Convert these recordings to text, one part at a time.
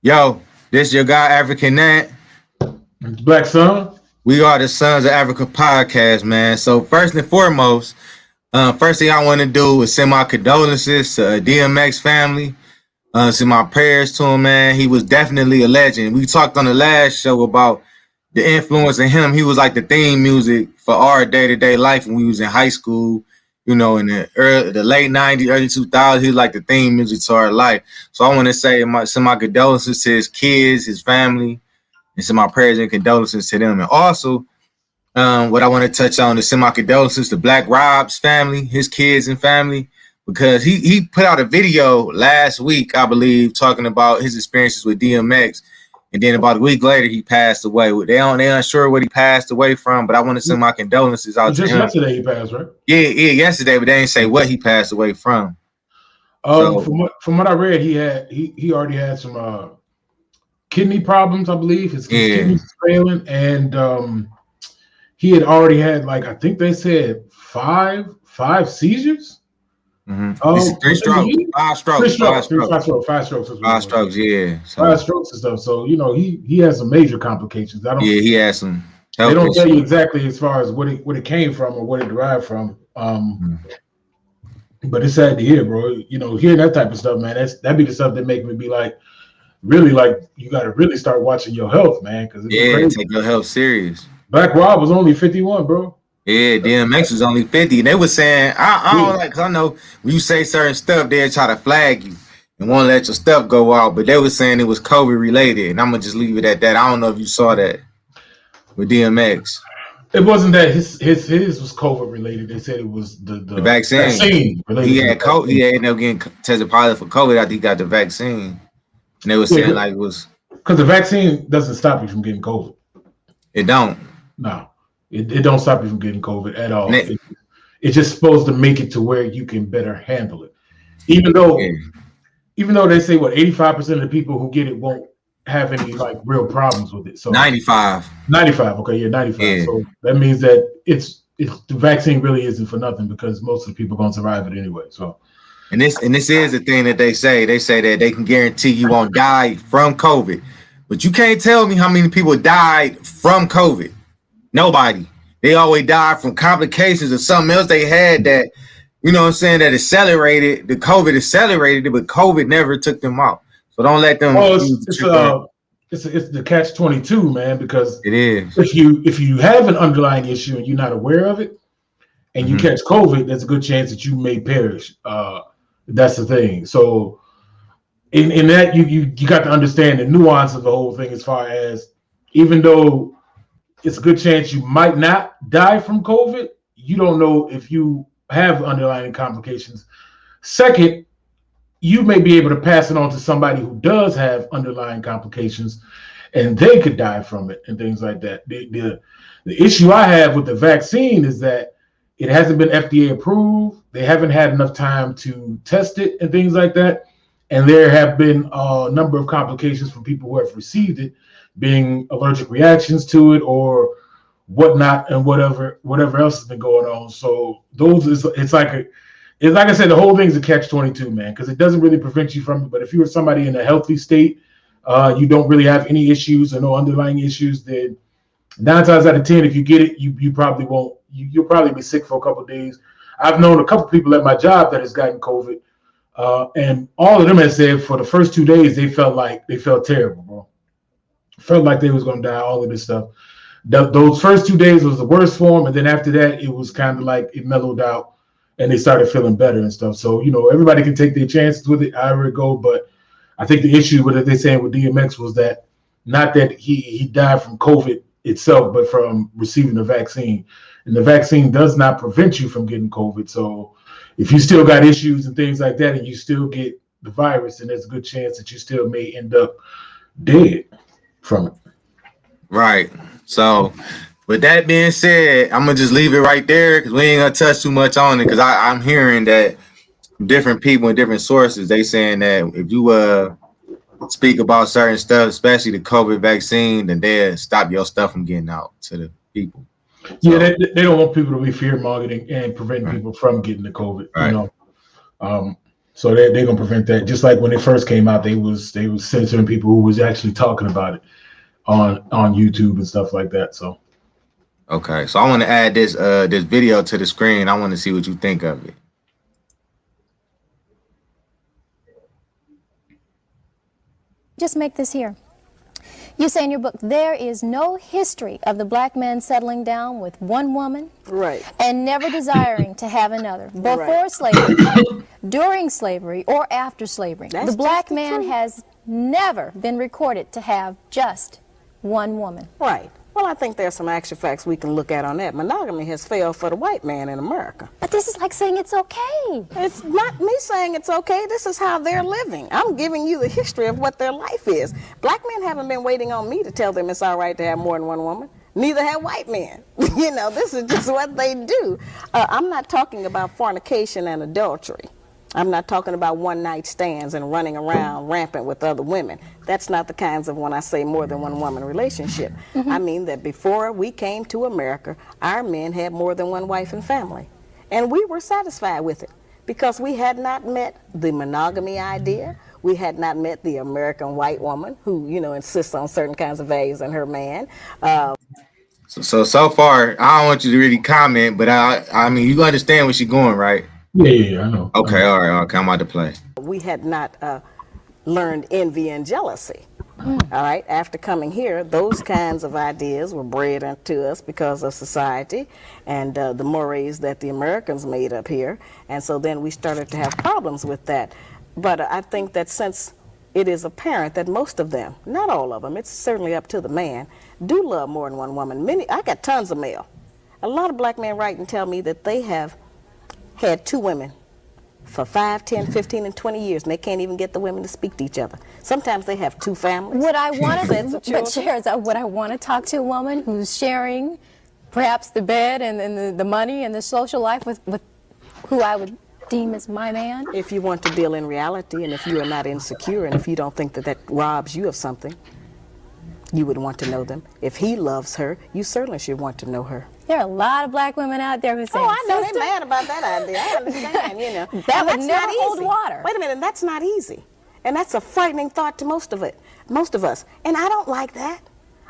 Yo, this your guy African Nat. Black Sun. We are the Sons of Africa podcast, man. So first and foremost, first thing I want to do is send my condolences to DMX family. Send my prayers to him, man. He was definitely a legend. We talked on the last show about the influence of him. He was like the theme music for our day-to-day life when we was in high school. You know, in the late '90s, early 2000s, he was like the theme music to our life. So I want to send my condolences to his kids, his family, and send my prayers and condolences to them. And also, what I want to touch on is send my condolences to Black Rob's family, his kids and family, because he put out a video last week, I believe, talking about his experiences with DMX. And then about a week later, he passed away. They unsure what he passed away from, but I want to send my condolences out to him. Just yesterday he passed, right? Yeah, yesterday, but they didn't say what he passed away from. From what I read, he already had some kidney problems, I believe. His kidneys were failing, and he had already had, like, I think they said five seizures. Mm-hmm. 5 strokes. 5 strokes, yeah. So. 5 strokes and stuff. So, you know, he has some major complications. He has some health. They don't tell you exactly as far as what it came from or what it derived from. But it's sad to hear, bro. You know, hearing that type of stuff, man, that'd be the stuff that make me be like, really, like, you got to really start watching your health, man. Because take your health serious. Black Rob was only 51, bro. Yeah, DMX was only 50. And they were saying, I don't like, because I know when you say certain stuff, they'll try to flag you and won't let your stuff go out. But they were saying it was COVID related. And I'm going to just leave it at that. I don't know if you saw that with DMX. It wasn't that his was COVID related. They said it was the vaccine. He had COVID. He ended up getting tested positive for COVID after he got the vaccine. And they were saying like it was. Because the vaccine doesn't stop you from getting COVID. It don't. No. It don't stop you from getting COVID at all. It's just supposed to make it to where you can better handle it. Even though they say 85% of the people who get it won't have any like real problems with it. So 95. Okay, yeah, 95. Yeah. So that means that it's the vaccine really isn't for nothing because most of the people are gonna survive it anyway. So and this is the thing that they say. They say that they can guarantee you won't die from COVID. But you can't tell me how many people died from COVID. Nobody. They always died from complications or something else they had that, you know what I'm saying, that accelerated. The COVID accelerated it, but COVID never took them out. So don't let them. Well, it's the catch-22, man, because it is. If you have an underlying issue and you're not aware of it, and you catch COVID, there's a good chance that you may perish. That's the thing. So in that you got to understand the nuance of the whole thing as far as even though it's a good chance you might not die from COVID, you don't know if you have underlying complications. Second, you may be able to pass it on to somebody who does have underlying complications and they could die from it and things like that. The issue I have with the vaccine is that it hasn't been FDA approved. They haven't had enough time to test it and things like that. And there have been a number of complications from people who have received it, being allergic reactions to it or whatnot, and whatever else has been going on. So it's like I said, the whole thing's a catch-22, man, because it doesn't really prevent you from it. But if you were somebody in a healthy state, you don't really have any issues or no underlying issues, then 9 times out of 10, if you get it, you probably won't. You'll probably be sick for a couple of days. I've known a couple people at my job that has gotten COVID, and all of them have said for the first 2 days they felt terrible, bro. Felt like they was gonna die. All of this stuff. Those first 2 days was the worst for them, and then after that, it was kind of like it mellowed out, and they started feeling better and stuff. So everybody can take their chances with it, however it go. But I think the issue with it, they're saying with DMX was that not that he died from COVID itself, but from receiving the vaccine. And the vaccine does not prevent you from getting COVID. So if you still got issues and things like that, and you still get the virus, then there's a good chance that you still may end up dead from it. Right. So with that being said, I'm gonna just leave it right there because we ain't gonna touch too much on it, because I'm hearing that different people and different sources, they saying that if you speak about certain stuff, especially the COVID vaccine, then they'll stop your stuff from getting out to the people. So, yeah, they don't want people to be fear mongering and preventing people from getting the COVID. Right. So they're gonna prevent that. Just like when it first came out, they was censoring people who was actually talking about it on YouTube and stuff like that. So Okay, so I want to add this video to the screen. I want to see what you think of it. Just make this here. You say in your book, there is no history of the black man settling down with one woman, right, and never desiring to have another. Before Right. slavery, during slavery, or after slavery, That's the black just the man truth. has never been recorded to have just one woman. right. Well, I think there's some actual facts we can look at on that. Monogamy has failed for the white man in America. But this is like saying it's okay. It's not me saying it's okay. This is how they're living. I'm giving you the history of what their life is. Black men haven't been waiting on me to tell them it's all right to have more than one woman. Neither have white men. You know, this is just what they do. I'm not talking about fornication and adultery. I'm not talking about one-night stands and running around rampant with other women. That's not the kinds of when I say more than one woman relationship. I mean that before we came to America, our men had more than one wife and family. And we were satisfied with it because we had not met the monogamy idea. We had not met the American white woman who, you know, insists on certain kinds of values in her man. So far, I don't want you to really comment, but I mean, you understand where she's going, right? yeah, I know. Okay, all right, okay, I'm about to play. We had not learned envy and jealousy. All right, after coming here, those kinds of ideas were bred into us because of society and the mores that the Americans made up here. And so then we started to have problems with that. But I think that since it is apparent that most of them, not all of them, it's certainly up to the man, do love more than one woman. I got tons of mail. A lot of black men write and tell me that they have had two women for 5, 10, 15, and 20 years, and they can't even get the women to speak to each other. Sometimes they have two families. Would I want sets of to, but children. Shares, would I want to talk to a woman who's sharing perhaps the bed and the money and the social life with who I would deem as my man? If you want to deal in reality, and if you are not insecure, and if you don't think that that robs you of something, you would want to know them. If he loves her, you certainly should want to know her. There are a lot of black women out there who say, Oh, I know "Sister, they're mad about that idea. I understand, you know. That And would that's never not hold easy. water. Wait a minute, that's not easy. And that's a frightening thought to most of us. And I don't like that.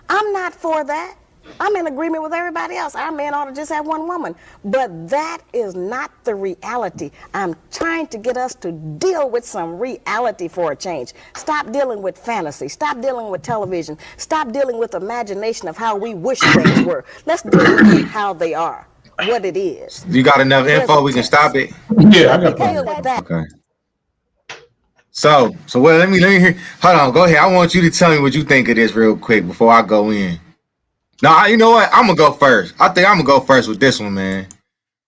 I'm not for that. I'm in agreement with everybody else. Our men ought to just have one woman. But that is not the reality. I'm trying to get us to deal with some reality for a change. Stop dealing with fantasy. Stop dealing with television. Stop dealing with imagination of how we wish things were. Let's deal with how they are, what it is. You got enough info? We can stop it. Yeah, I got Deal plenty. with that. Okay. So well, let me hear. Hold on, go ahead. I want you to tell me what you think of this real quick before I go in. No, you know what? I'm gonna go first. I think I'm gonna go first with this one, man.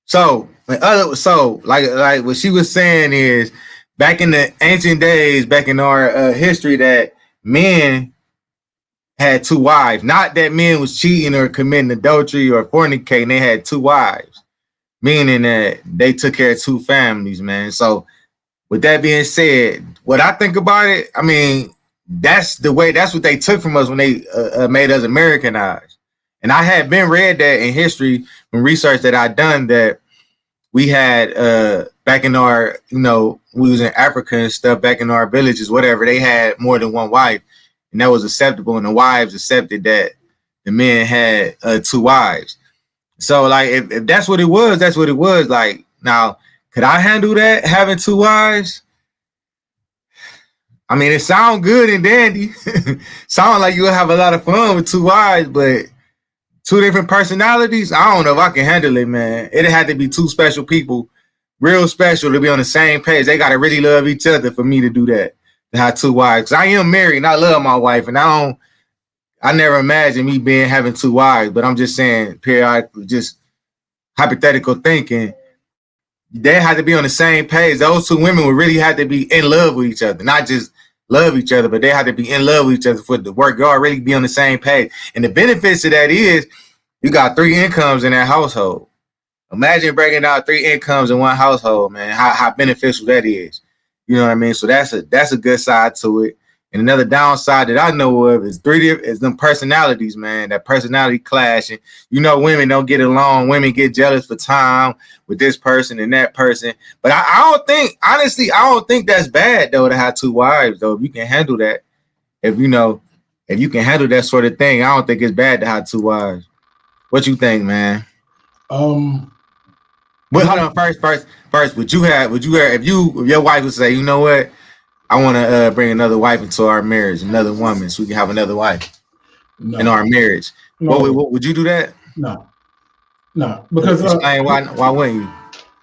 So like what she was saying is, back in the ancient days, back in our history, that men had two wives. Not that men was cheating or committing adultery or fornicating. They had two wives, meaning that they took care of two families, man. So with that being said, what I think about it, I mean, that's what they took from us when they made us Americanized. And I had been read that in history from research that I done, that we had back in our, we was in Africa and stuff, back in our villages, whatever, they had more than one wife, and that was acceptable. And the wives accepted that the men had two wives. So like, if that's what it was, that's what it was. Like, now, could I handle that, having two wives? I mean, it sounds good and dandy. Sound like you'll have a lot of fun with two wives, but two different personalities, I don't know if I can handle it, man. It had to be two special people, real special, to be on the same page. They got to really love each other for me to do that, to have two wives. 'Cause I am married and I love my wife, and I never imagined me having two wives, but I'm just saying, periodically, just hypothetical thinking, they had to be on the same page. Those two women would really have to be in love with each other, not just love each other, but they had to be in love with each other for the work. Y'all really be on the same page. And the benefits of that is you got three incomes in that household. Imagine breaking down three incomes in one household, man. How beneficial that is. You know what I mean? So that's a good side to it. And another downside that I know of is is them personalities, man. That personality clashing. You know, women don't get along. Women get jealous for time with this person and that person. But I don't think, honestly, I don't think that's bad though to have two wives though. If you can handle that, if you can handle that sort of thing, I don't think it's bad to have two wives. What you think, man? But hold on, first, would you have if your wife would say, you know what? I want to bring another wife into our marriage, another woman, so we can have another wife in our marriage. No. What would you do that? No, because explain why wouldn't you?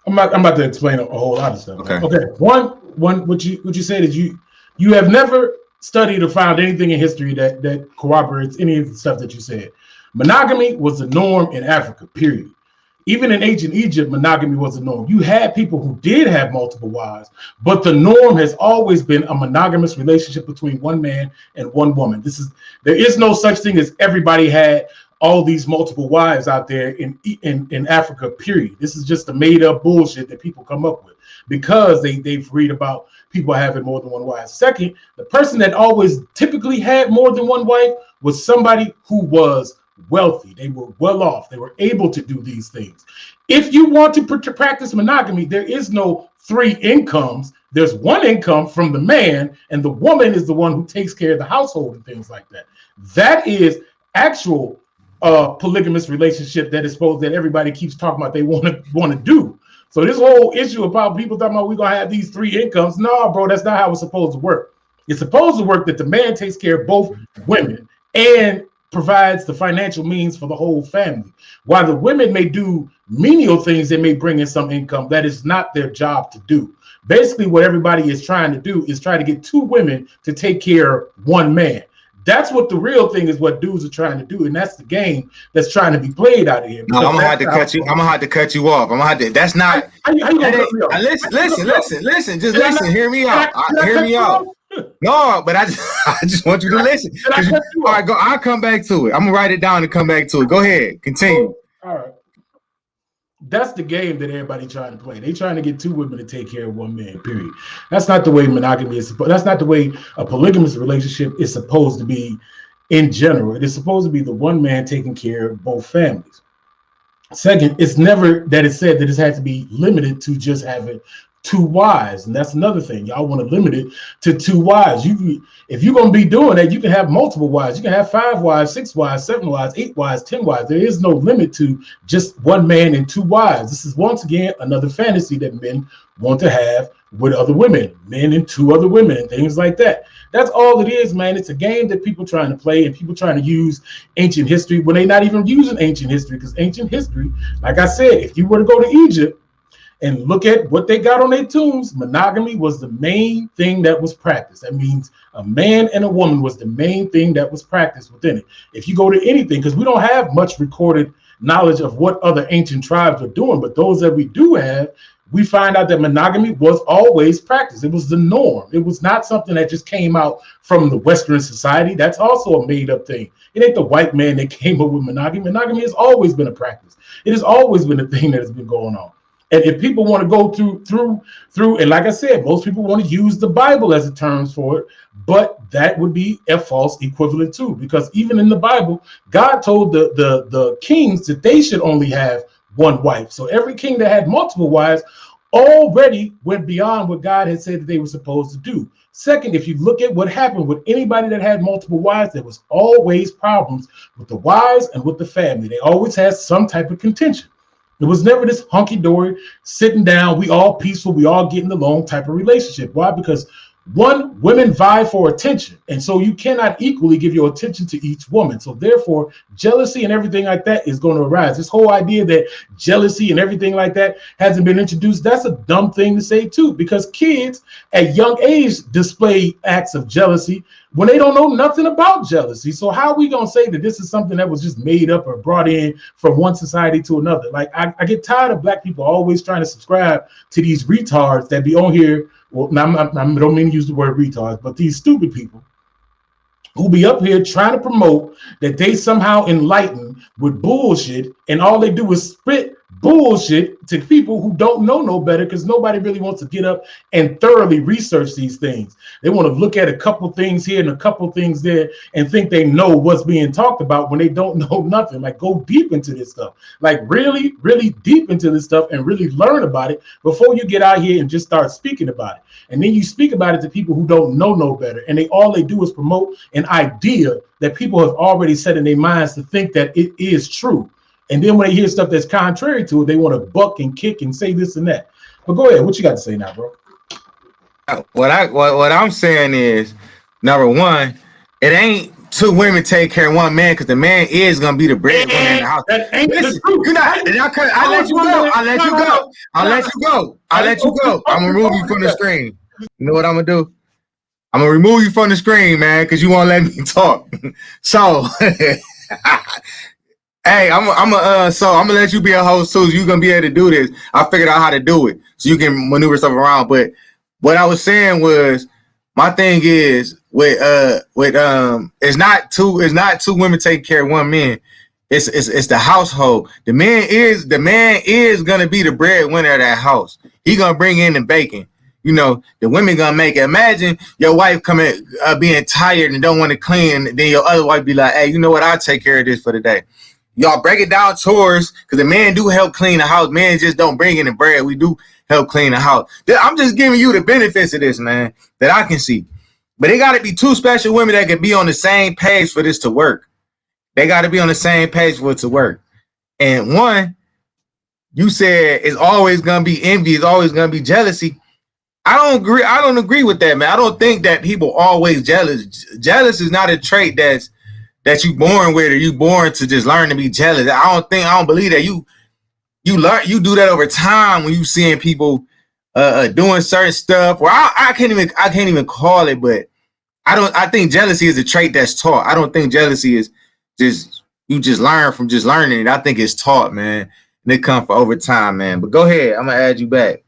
I'm about to explain a whole lot of stuff. Okay. Okay. One. What you said is you have never studied or found anything in history that corroborates any of the stuff that you said. Monogamy was the norm in Africa. Period. Even in ancient Egypt, monogamy was the norm. You had people who did have multiple wives, but the norm has always been a monogamous relationship between one man and one woman. There is no such thing as everybody had all these multiple wives out there in Africa, period. This is just a made up bullshit that people come up with because they've read about people having more than one wife. Second, the person that always typically had more than one wife was somebody who was wealthy. They were well off. They were able to do these things. If you want to practice monogamy, there is no three incomes. There's one income from the man, and the woman is the one who takes care of the household and things like that. That is actual polygamous relationship that is supposed that everybody keeps talking about they want to do. So this whole issue about people talking about we're gonna have these three incomes, no, bro, that's not how it's supposed to work. It's supposed to work that the man takes care of both women and provides the financial means for the whole family. While the women may do menial things, they may bring in some income. That is not their job to do. Basically, what everybody is trying to do is try to get two women to take care of one man. That's what the real thing is, what dudes are trying to do, and that's the game that's trying to be played out of here. No, I'm gonna have to cut you. I'm gonna have to cut you off. I'm gonna have to. That's not. How you gonna cut me off? Listen. Just listen. Hear me out. Hear me out. No, but I just want you to listen. All right, go. I'll come back to it. I'm gonna write it down and come back to it. Go ahead. Continue. All right. That's the game that everybody trying to play. They trying to get two women to take care of one man, period. That's not the way monogamy is. That's not the way a polygamous relationship is supposed to be in general. It is supposed to be the one man taking care of both families. Second, it's never that it's said that it has to be limited to just having two wives, and that's another thing. Y'all want to limit it to two wives. If you're going to be doing that, you can have multiple wives. You can have 5 wives, 6 wives, 7 wives, 8 wives, 10 wives. There is no limit to just one man and 2 wives. This is once again another fantasy that men want to have with other women, men and 2 other women and things like that. That's all it is, man. It's a game that people trying to play and people trying to use ancient history when they're not even using ancient history, because ancient history, like I said, if you were to go to Egypt and look at what they got on their tombs, monogamy was the main thing that was practiced. That means a man and a woman was the main thing that was practiced within it. If you go to anything, because we don't have much recorded knowledge of what other ancient tribes were doing, but those that we do have, we find out that monogamy was always practiced. It was the norm. It was not something that just came out from the Western society. That's also a made up thing. It ain't the white man that came up with monogamy. Monogamy has always been a practice. It has always been a thing that has been going on. And if people want to go through, and like I said, most people want to use the Bible as a term for it, but that would be a false equivalent too, because even in the Bible, God told the kings that they should only have one wife. So every king that had multiple wives already went beyond what God had said that they were supposed to do. Second, if you look at what happened with anybody that had multiple wives, there was always problems with the wives and with the family. They always had some type of contention. It was never this hunky-dory, sitting down, we all peaceful, we all getting along type of relationship. Why? Because one, women vie for attention. And so you cannot equally give your attention to each woman. So therefore, jealousy and everything like that is going to arise. This whole idea that jealousy and everything like that hasn't been introduced, that's a dumb thing to say too, because kids at young age display acts of jealousy when they don't know nothing about jealousy. So how are we going to say that this is something that was just made up or brought in from one society to another? Like, I get tired of black people always trying to subscribe to these retards that be on here. Well, I don't mean to use the word retards, but these stupid people who be up here trying to promote that they somehow enlightened with bullshit, and all they do is spit bullshit to people who don't know no better, because nobody really wants to get up and thoroughly research these things. They want to look at a couple things here and a couple things there and think they know what's being talked about when they don't know nothing. Like, go deep into this stuff, like really, really deep into this stuff, and really learn about it before you get out here and just start speaking about it. And then you speak about it to people who don't know no better, and all they do is promote an idea that people have already set in their minds to think that it is true. And then when they hear stuff that's contrary to it, they want to buck and kick and say this and that. But go ahead, what you got to say now, bro? What I'm saying is, number one, it ain't two women take care of one man, because the man is gonna be the breadwinner in the house. That ain't Listen, the truth. you're not. I let you go. I let you go. I let you go. I let you go. I'm gonna remove you from the screen. You know what I'm gonna do? I'm gonna remove you from the screen, man, because you won't let me talk. So. Hey, I'm gonna let you be a host too. So you're gonna be able to do this. I figured out how to do it, so you can maneuver stuff around. But what I was saying was, my thing is with it's not two women taking care of one man. It's the household. The man is gonna be the breadwinner of that house. He gonna bring in the bacon. You know, the women gonna make it. Imagine your wife coming being tired and don't want to clean, and then your other wife be like, "Hey, you know what? I'll take care of this for the day." Y'all break it down chores, because the man do help clean the house. Men just don't bring in the bread. We do help clean the house. I'm just giving you the benefits of this, man, that I can see. But they got to be two special women that can be on the same page for this to work. They got to be on the same page for it to work. And one, you said it's always going to be envy. It's always going to be jealousy. I don't agree with that, man. I don't think that people always jealous. Jealous is not a trait that you born with, or you born to just learn to be jealous. I don't believe that. You do that over time when you seeing people doing certain stuff. Or I can't even call it, but I think jealousy is a trait that's taught. I don't think jealousy is just you just learn from just learning it. I think it's taught, man. And it comes for over time, man. But go ahead, I'm gonna add you back.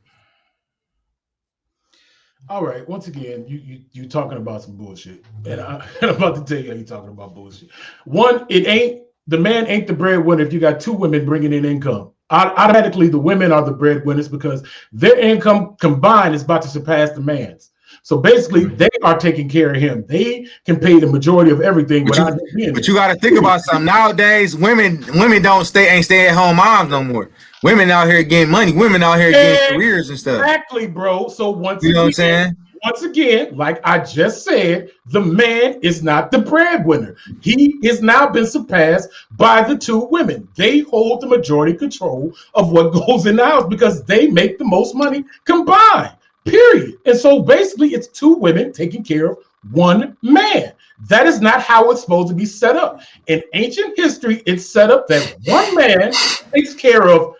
All right. Once again, you talking about some bullshit, and I'm about to tell you how you talking about bullshit. One, the man ain't the breadwinner if you got two women bringing in income. Automatically, the women are the breadwinners because their income combined is about to surpass the man's. So basically, they are taking care of him. They can pay the majority of everything. But you got to think about something. Nowadays, women ain't stay at home moms no more. Women out here getting money. Women out here getting careers and stuff. Exactly, bro. So once again, like I just said, the man is not the breadwinner. He is now been surpassed by the two women. They hold the majority control of what goes in the house because they make the most money combined. Period. And so basically, it's two women taking care of one man. That is not how it's supposed to be set up. In ancient history, it's set up that one man takes care of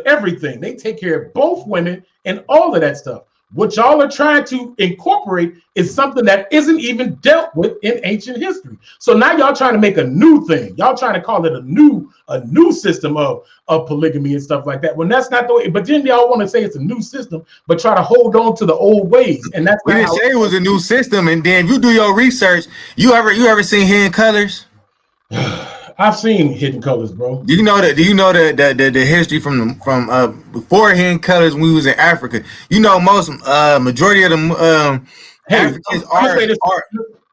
everything. They take care of both women and all of that stuff. What y'all are trying to incorporate is something that isn't even dealt with in ancient history. So now y'all trying to make a new thing. Y'all trying to call it a new system of polygamy and stuff like that. When that's not the way. But then y'all want to say it's a new system, but try to hold on to the old ways. And that's we didn't say it was a new system. And then if you do your research, you ever seen Hidden Colors? I've seen Hidden Colors, bro. Do you know the history from before Hidden Colors when we was in Africa? You know, majority of them Africans I'm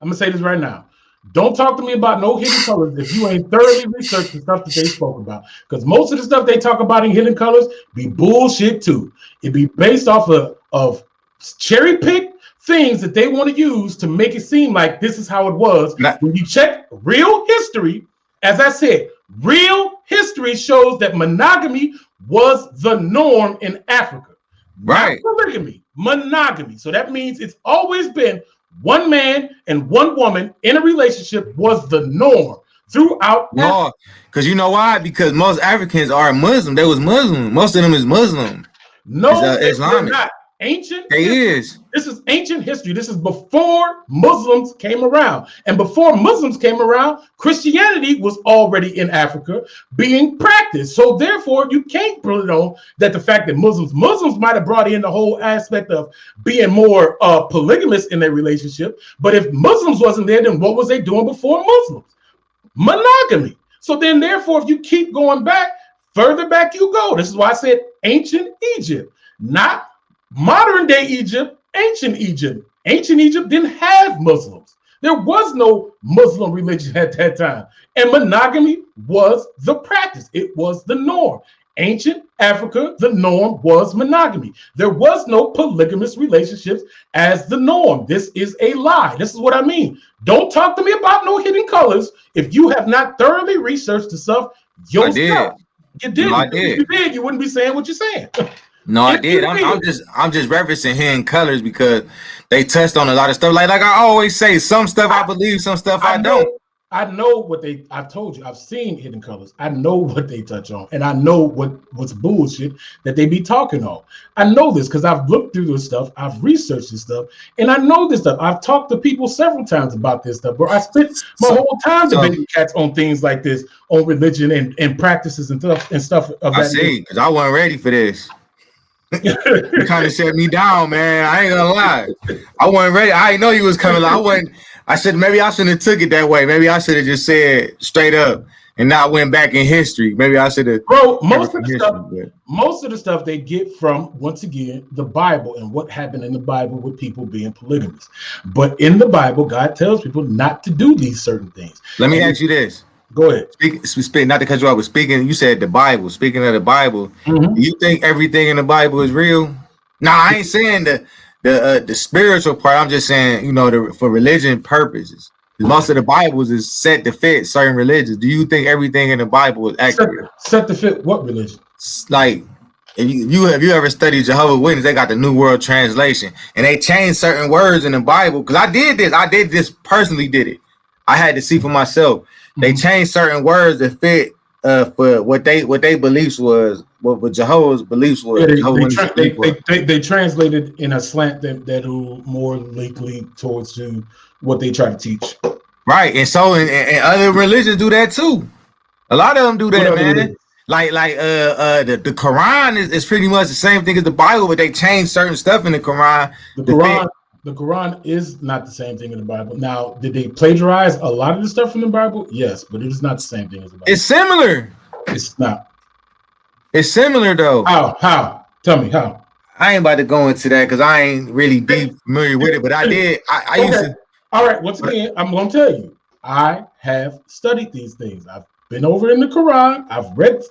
gonna say this right now. Don't talk to me about no Hidden Colors if you ain't thoroughly researched the stuff that they spoke about. Because most of the stuff they talk about in Hidden Colors be bullshit too. It be based off of cherry pick things that they want to use to make it seem like this is how it was. When you check real history, as I said, real history shows that monogamy was the norm in Africa. Right. Not polygamy, monogamy. So that means it's always been one man and one woman in a relationship was the norm throughout. No, because you know why? Because most Africans are Muslim. They was Muslim. Most of them is Muslim. No, Islamic. Not. Ancient. They is. This is ancient history. This is before Muslims came around. And before Muslims came around, Christianity was already in Africa being practiced. So therefore, you can't put it on that the fact that Muslims might have brought in the whole aspect of being more polygamous in their relationship. But if Muslims wasn't there, then what was they doing before Muslims? Monogamy. So then therefore, if you keep going back, further back you go, this is why I said ancient Egypt, not modern day Egypt, ancient Egypt. Ancient Egypt didn't have Muslims. There was no Muslim religion at that time. And monogamy was the practice. It was the norm. Ancient Africa, the norm was monogamy. There was no polygamous relationships as the norm. This is a lie. This is what I mean. Don't talk to me about no hidden colors if you have not thoroughly researched the stuff yourself. You didn't. No, I did. If you did, you wouldn't be saying what you're saying. No, I did. I'm just referencing hidden colors because they touched on a lot of stuff. Like I always say, some stuff I believe, some stuff I don't. I know what I've told you. I've seen hidden colors. I know what they touch on, and I know what's bullshit that they be talking on. I know this because I've looked through this stuff. I've researched this stuff, and I know this stuff. I've talked to people several times about this stuff, bro. I spent my whole time debating cats on things like this, on religion and practices and stuff of that. I see, because I wasn't ready for this. You kind of set me down, man. I ain't gonna lie. I wasn't ready. I didn't know you was coming. I said maybe I shouldn't have took it that way. Maybe I should have just said straight up and not went back in history. Maybe I should have. Bro, most of the stuff they get from, once again, the Bible and what happened in the Bible with people being polygamous. But in the Bible, God tells people not to do these certain things. Let me ask you this. Go ahead. Speak, not to cut you off, but speaking, you said the Bible. Speaking of the Bible, do you think everything in the Bible is real? No, I ain't saying the spiritual part. I'm just saying, for religion purposes. Most of the Bibles is set to fit certain religions. Do you think everything in the Bible is accurate? Set to fit what religion? Like, have you ever studied Jehovah's Witness? They got the New World Translation, and they changed certain words in the Bible. Because I did this personally. Did it? I had to see for myself. They changed certain words to fit for what they beliefs was, what Jehovah's beliefs was. They translated in a slant that will more likely towards to what they try to teach. Right, and so and other religions do that too. A lot of them do that, man. Like the Quran is pretty much the same thing as the Bible, but they changed certain stuff in the Quran. The Quran is not the same thing in the Bible. Now, did they plagiarize a lot of the stuff from the Bible? Yes, but it is not the same thing as the Bible. It's similar. It's not. It's similar though. How? Tell me how. I ain't about to go into that because I ain't really deep familiar with it, but I did. I used to. All right. Once again, I'm going to tell you. I have studied these things. I've been over in the Quran. I've read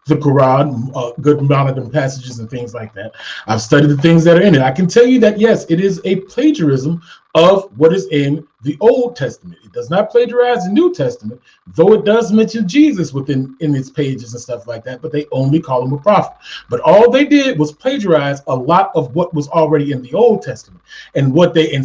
the Quran, a good amount of them passages and things like that. I've studied the things that are in it. I can tell you that, yes, it is a plagiarism of what is in the Old Testament. It does not plagiarize the New Testament, though it does mention Jesus in its pages and stuff like that, but they only call him a prophet. But all they did was plagiarize a lot of what was already in the Old Testament. And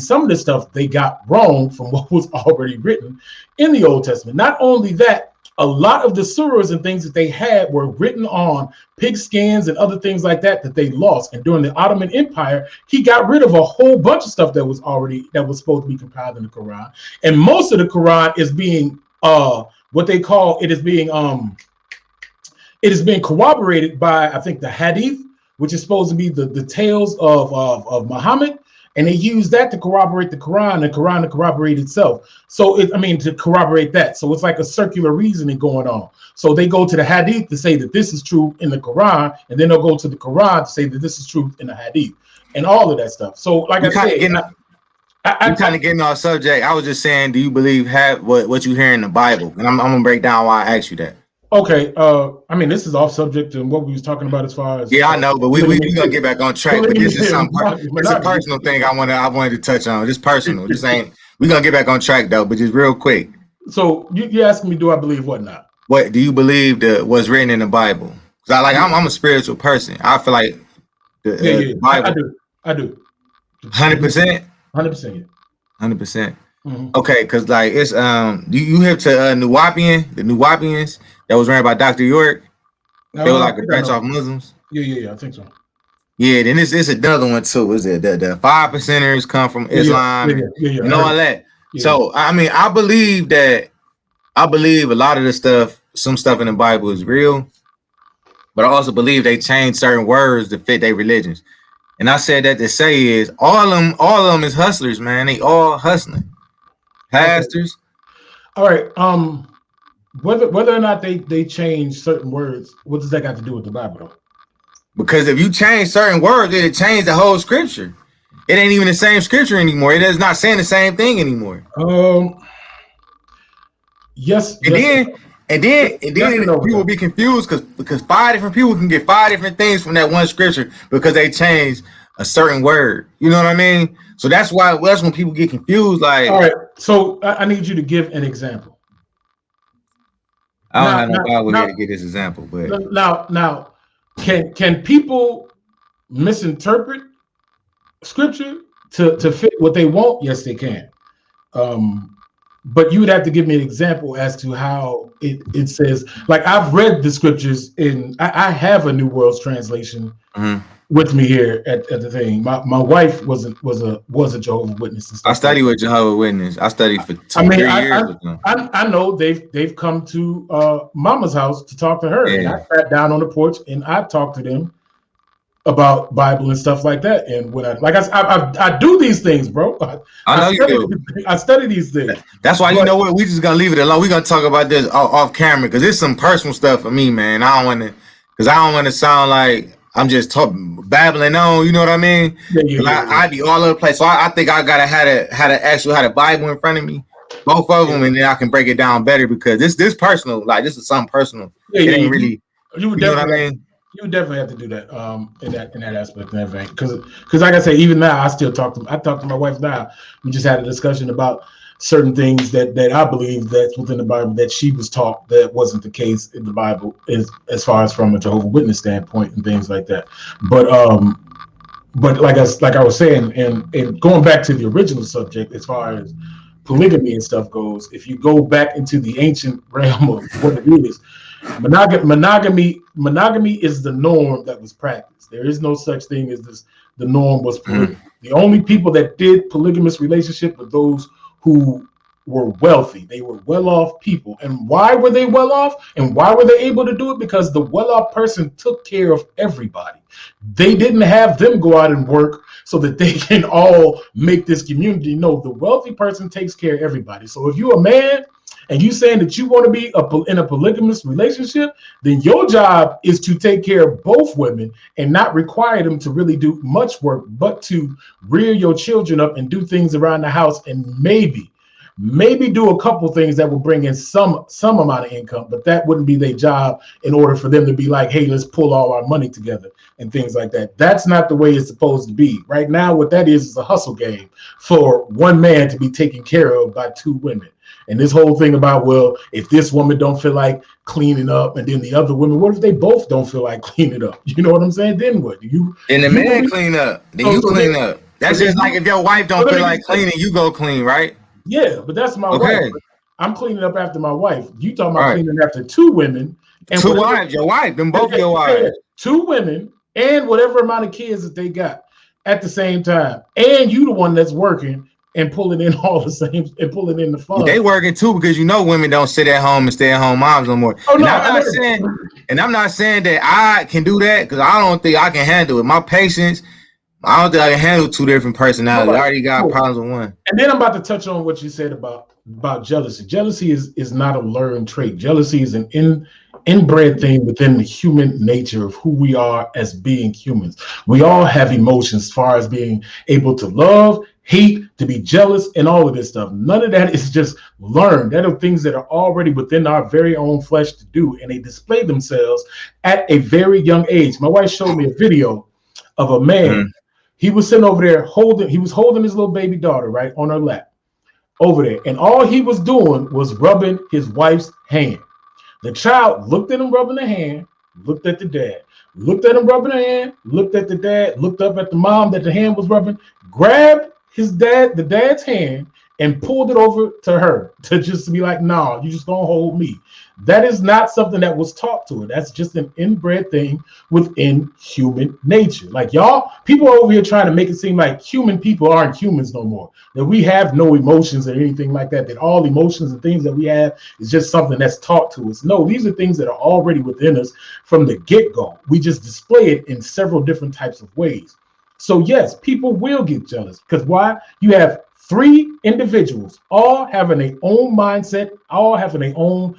some of the stuff they got wrong from what was already written in the Old Testament. Not only that, a lot of the surahs and things that they had were written on pigskins and other things like that they lost. And during the Ottoman Empire, he got rid of a whole bunch of stuff that was supposed to be compiled in the Quran. And most of the Quran is being it is being corroborated by, I think, the Hadith, which is supposed to be the tales of Muhammad. And they use that to corroborate the Quran, and Quran to corroborate itself. To corroborate that. So it's like a circular reasoning going on. So they go to the Hadith to say that this is true in the Quran, and then they'll go to the Quran to say that this is true in the Hadith, and all of that stuff. So, like I said, I'm kind of getting off subject. I was just saying, do you believe what you hear in the Bible? And I'm gonna break down why I asked you that. Okay, this is off subject to what we was talking about as far as. Yeah, I know, but we gonna get back on track. But this is it's a personal thing I wanted to touch on. Just personal. Just ain't. We gonna get back on track though, but just real quick. So you asking me, do I believe what not? What do you believe what's written in the Bible? Because I'm a spiritual person. I feel like the Bible. I do. 100%. 100%. 100%. Okay, because like it's you hip to the Nuwapians that was ran by Dr. York. They were like a branch off Muslims. Yeah, I think so. Yeah, then it's another one too. Is it the 5%ers come from Islam and all that? Yeah. So I believe a lot of the stuff, some stuff in the Bible is real, but I also believe they changed certain words to fit their religions. And I said that to say is all of them is hustlers, man. They all hustling. Pastors. Okay. All right. Whether or not they change certain words, what does that got to do with the Bible though? Because if you change certain words, it'll change the whole scripture. It ain't even the same scripture anymore. It is not saying the same thing anymore. Yes, And yes, then yes and no. people will be confused because 5 different people can get 5 different things from that one scripture because they changed a certain word. You know what I mean? So that's when people get confused. Like, all right. So I need you to give an example. I don't have no Bible here to get this example, but now, can people misinterpret scripture to fit what they want? Yes, they can. But you would have to give me an example as to how it says. Like, I've read the scriptures I have a New World's Translation with me here at the thing. My wife was a Jehovah's Witness and stuff. I studied with Jehovah's Witness. I studied for 3 years with them. I know they've come to Mama's house to talk to her, and I sat down on the porch and I talked to them about Bible and stuff like that. And when I do these things, bro. I know you do. I study these things. That's why, you know what, we just gonna leave it alone. We're gonna talk about this off camera because it's some personal stuff for me, man. I don't want to sound like I'm just babbling on. You know what I mean? Yeah. I be all over the place. So I think I gotta have the Bible in front of me, both of them, and then I can break it down better because this personal. Like, this is something personal. It ain't really. You know what I mean? You would definitely have to do that in that aspect and everything, because like I say, even now I talk to my wife now. We just had a discussion about certain things that I believe that's within the Bible that she was taught that wasn't the case in the Bible as far as from a Jehovah's Witness standpoint and things like that. But like I was saying, and going back to the original subject as far as polygamy and stuff goes, if you go back into the ancient realm of what it is, monogamy is the norm that was practiced. There is no such thing as this. The norm was polygamy. The only people that did polygamous relationship were those who were wealthy. They were well-off people. And why were they well-off? And why were they able to do it? Because the well-off person took care of everybody. They didn't have them go out and work so that they can all make this community. No, the wealthy person takes care of everybody. So if you're a man and you saying that you want to be in a polygamous relationship, then your job is to take care of both women and not require them to really do much work, but to rear your children up and do things around the house and maybe do a couple things that will bring in some amount of income, but that wouldn't be their job in order for them to be like, hey, let's pull all our money together and things like that. That's not the way it's supposed to be. Right now, what that is a hustle game for one man to be taken care of by two women. And this whole thing about, well, if this woman don't feel like cleaning up, and then the other women, what if they both don't feel like cleaning up? You know what I'm saying? Then what? And the man clean up. Then you clean up. That's just like if your wife don't feel like cleaning, you go clean, right? Yeah, but that's my wife. I'm cleaning up after my wife. You talking about cleaning after two women. And two wives, your wife, them both your wives. Two women and whatever amount of kids that they got at the same time. And you the one that's working and pulling in all the same and pulling in the fun. They working too because women don't sit at home and stay at home moms no more. Oh, no, I'm not saying that I can do that because I don't think I can handle it. My patience, I don't think I can handle two different personalities. I already got problems with one. And then I'm about to touch on what you said about jealousy. Jealousy is not a learned trait. Jealousy is an inbred thing within the human nature of who we are as being humans. We all have emotions as far as being able to love, hate, to be jealous, and all of this stuff. None of that is just learned. That are things that are already within our very own flesh to do, and they display themselves at a very young age. My wife showed me a video of a man. He was sitting over there holding his little baby daughter right on her lap over there, and all he was doing was rubbing his wife's hand. The child looked at him rubbing the hand, looked at the dad, looked at him rubbing the hand, looked at the dad, looked up at the mom that the hand was rubbing, grabbed the dad's hand and pulled it over to her to just be like, no, you just gonna hold me. That is not something that was taught to her. That's just an inbred thing within human nature. Like, y'all, people are over here trying to make it seem like human people aren't humans no more, that we have no emotions or anything like that, that all emotions and things that we have is just something that's taught to us. No, these are things that are already within us from the get-go. We just display it in several different types of ways. So yes, people will get jealous because why? You have three individuals all having their own mindset, all having their own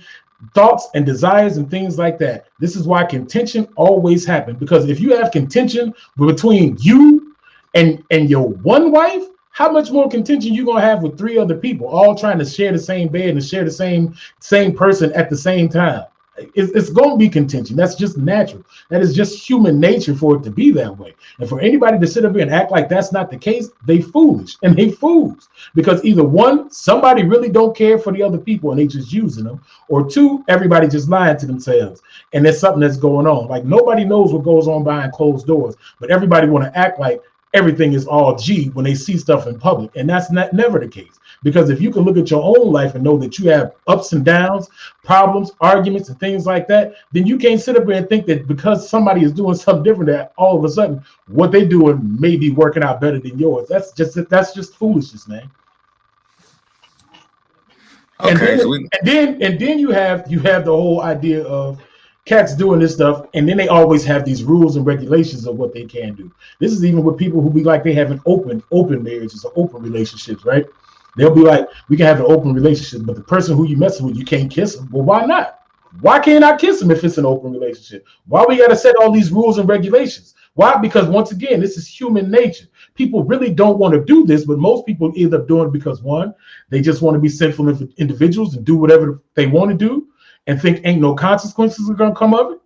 thoughts and desires and things like that. This is why contention always happens, because if you have contention between you and your one wife, how much more contention you gonna have with 3 other people all trying to share the same bed and share the same person at the same time? It's gonna be contention. That's just natural. That is just human nature for it to be that way. And for anybody to sit up here and act like that's not the case, they foolish and they fools. Because either one, somebody really don't care for the other people and they just using them, or 2, everybody just lying to themselves. And there's something that's going on. Like nobody knows what goes on behind closed doors, but everybody want to act like everything is all G when they see stuff in public. And that's never the case. Because if you can look at your own life and know that you have ups and downs, problems, arguments, and things like that, then you can't sit up here and think that because somebody is doing something different, that all of a sudden what they doing may be working out better than yours. That's just foolishness, man. Okay, and then you have the whole idea of cats doing this stuff, and then they always have these rules and regulations of what they can do. This is even with people who be like they have an open marriages or open relationships, right? They'll be like, we can have an open relationship, but the person who you messing with, you can't kiss them. Well, why not? Why can't I kiss them if it's an open relationship? Why we got to set all these rules and regulations? Why? Because once again, this is human nature. People really don't want to do this, but most people end up doing it because 1, they just want to be sinful individuals and do whatever they want to do and think ain't no consequences are going to come of it.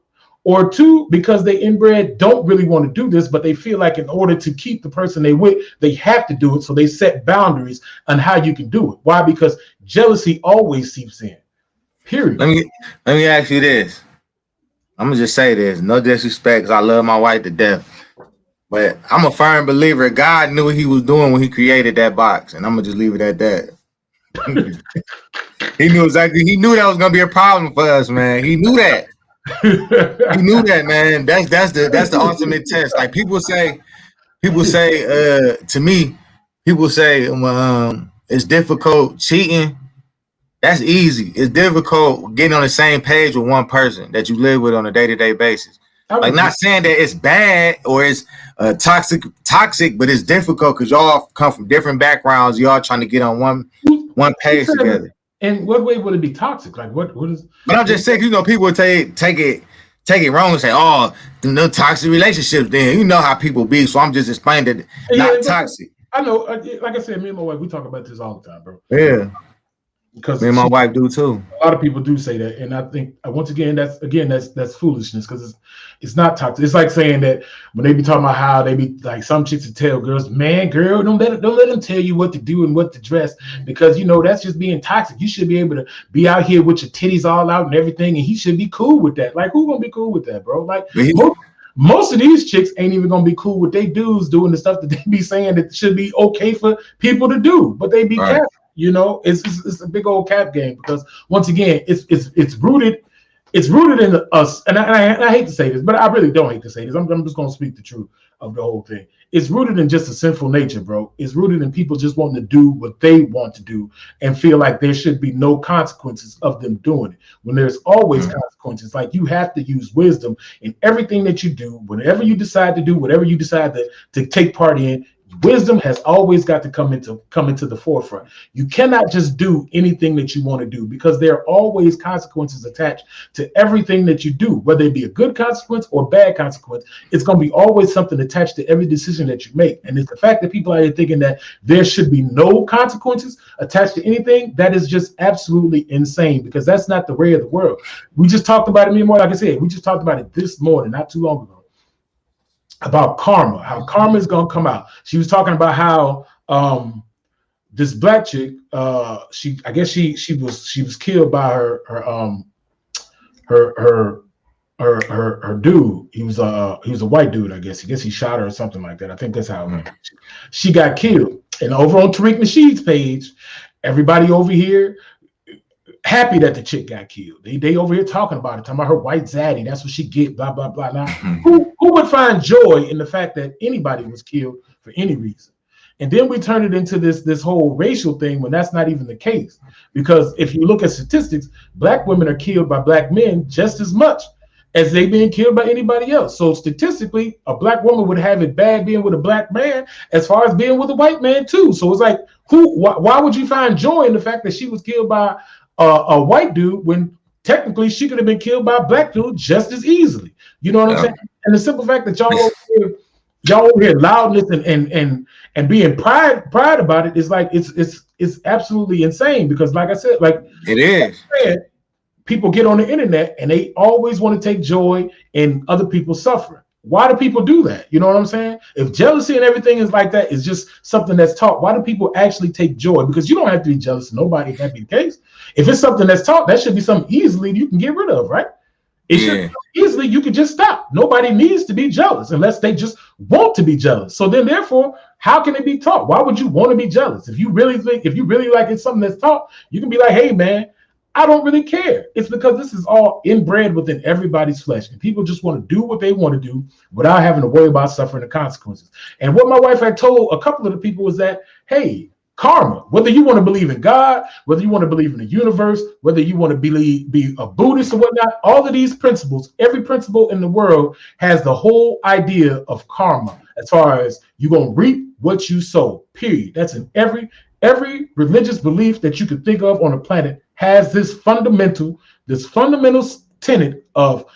Or 2, because they inbred don't really want to do this, but they feel like in order to keep the person they with, they have to do it. So they set boundaries on how you can do it. Why? Because jealousy always seeps in. Period. Let me ask you this. I'm gonna just say this. No disrespect, because I love my wife to death. But I'm a firm believer God knew what he was doing when he created that box. And I'm gonna just leave it at that. He knew that was gonna be a problem for us, man. He knew that. He knew that, man. That's the ultimate test. Like people say to me, it's difficult cheating. That's easy. It's difficult getting on the same page with one person that you live with on a day-to-day basis. Like not saying that it's bad or it's toxic, but it's difficult because y'all come from different backgrounds. Y'all trying to get on one page together. In what way would it be toxic? Like what is? But I'm just saying, people would take it wrong and say, "Oh, no toxic relationships." Then you know how people be. So I'm just explaining that not toxic. I know. Like I said, me and my wife, we talk about this all the time, bro. Yeah. Because me and my wife do too. A lot of people do say that, and I think once again that's foolishness because it's not toxic. It's like saying that when they be talking about how they be like some chicks that tell girls, man, girl, don't let them tell you what to do and what to dress because that's just being toxic. You should be able to be out here with your titties all out and everything, and he should be cool with that. Like who gonna be cool with that, bro? Like most of these chicks ain't even gonna be cool with they dudes doing the stuff that they be saying that should be okay for people to do, but they be careful. It's a big old cap game because once again, it's rooted in us. And I hate to say this, but I really don't hate to say this. I'm just gonna speak the truth of the whole thing. It's rooted in just a sinful nature, bro. It's rooted in people just wanting to do what they want to do and feel like there should be no consequences of them doing it. When there's always consequences, like you have to use wisdom in everything that you do. Whenever you decide to do, whatever you decide to take part in. Wisdom has always got to come into the forefront. You cannot just do anything that you want to do because there are always consequences attached to everything that you do, whether it be a good consequence or bad consequence. It's going to be always something attached to every decision that you make. And it's the fact that people are thinking that there should be no consequences attached to anything that is just absolutely insane because that's not the way of the world. We just talked about it, me and more. Like I said, we just talked about it this morning, not too long ago. About karma, how karma is gonna come out. She was talking about how this black chick, she was killed by her dude. He was a white dude, I guess. He shot her or something like that. I think that's how it went. She got killed. And over on Tariq Nasheed's page, everybody over here happy that the chick got killed. They over here talking about it, talking about her white zaddy. That's what she get, blah, blah, blah. Now, who would find joy in the fact that anybody was killed for any reason? And then we turn it into this whole racial thing when that's not even the case. Because if you look at statistics, black women are killed by black men just as much as they being killed by anybody else. So statistically, a black woman would have it bad being with a black man as far as being with a white man too. So it's like, why would you find joy in the fact that she was killed by a white dude when technically she could have been killed by a black dude just as easily. You know what I'm saying? And the simple fact that y'all over here loudness and being pride about it is like it's absolutely insane, because like I said, like it is. People get on the internet and they always want to take joy in other people's suffering. Why do people do that? You know what I'm saying? If jealousy and everything is like that, is just something that's taught, why do people actually take joy? Because you don't have to be jealous of nobody if that be the case. If it's something that's taught, that should be something easily you can get rid of, right? It should easily, you can just stop. Nobody needs to be jealous unless they just want to be jealous. So then therefore, how can it be taught? Why would you want to be jealous? If you really like it's something that's taught, you can be like, hey man, I don't really care. It's because this is all inbred within everybody's flesh. And people just want to do what they want to do without having to worry about suffering the consequences. And what my wife had told a couple of the people was that, hey, karma, whether you want to believe in God, whether you want to believe in the universe, whether you want to be a Buddhist or whatnot, all of these principles, every principle in the world has the whole idea of karma, as far as you're going to reap what you sow, period. That's in every religious belief that you could think of on the planet has this fundamental tenet of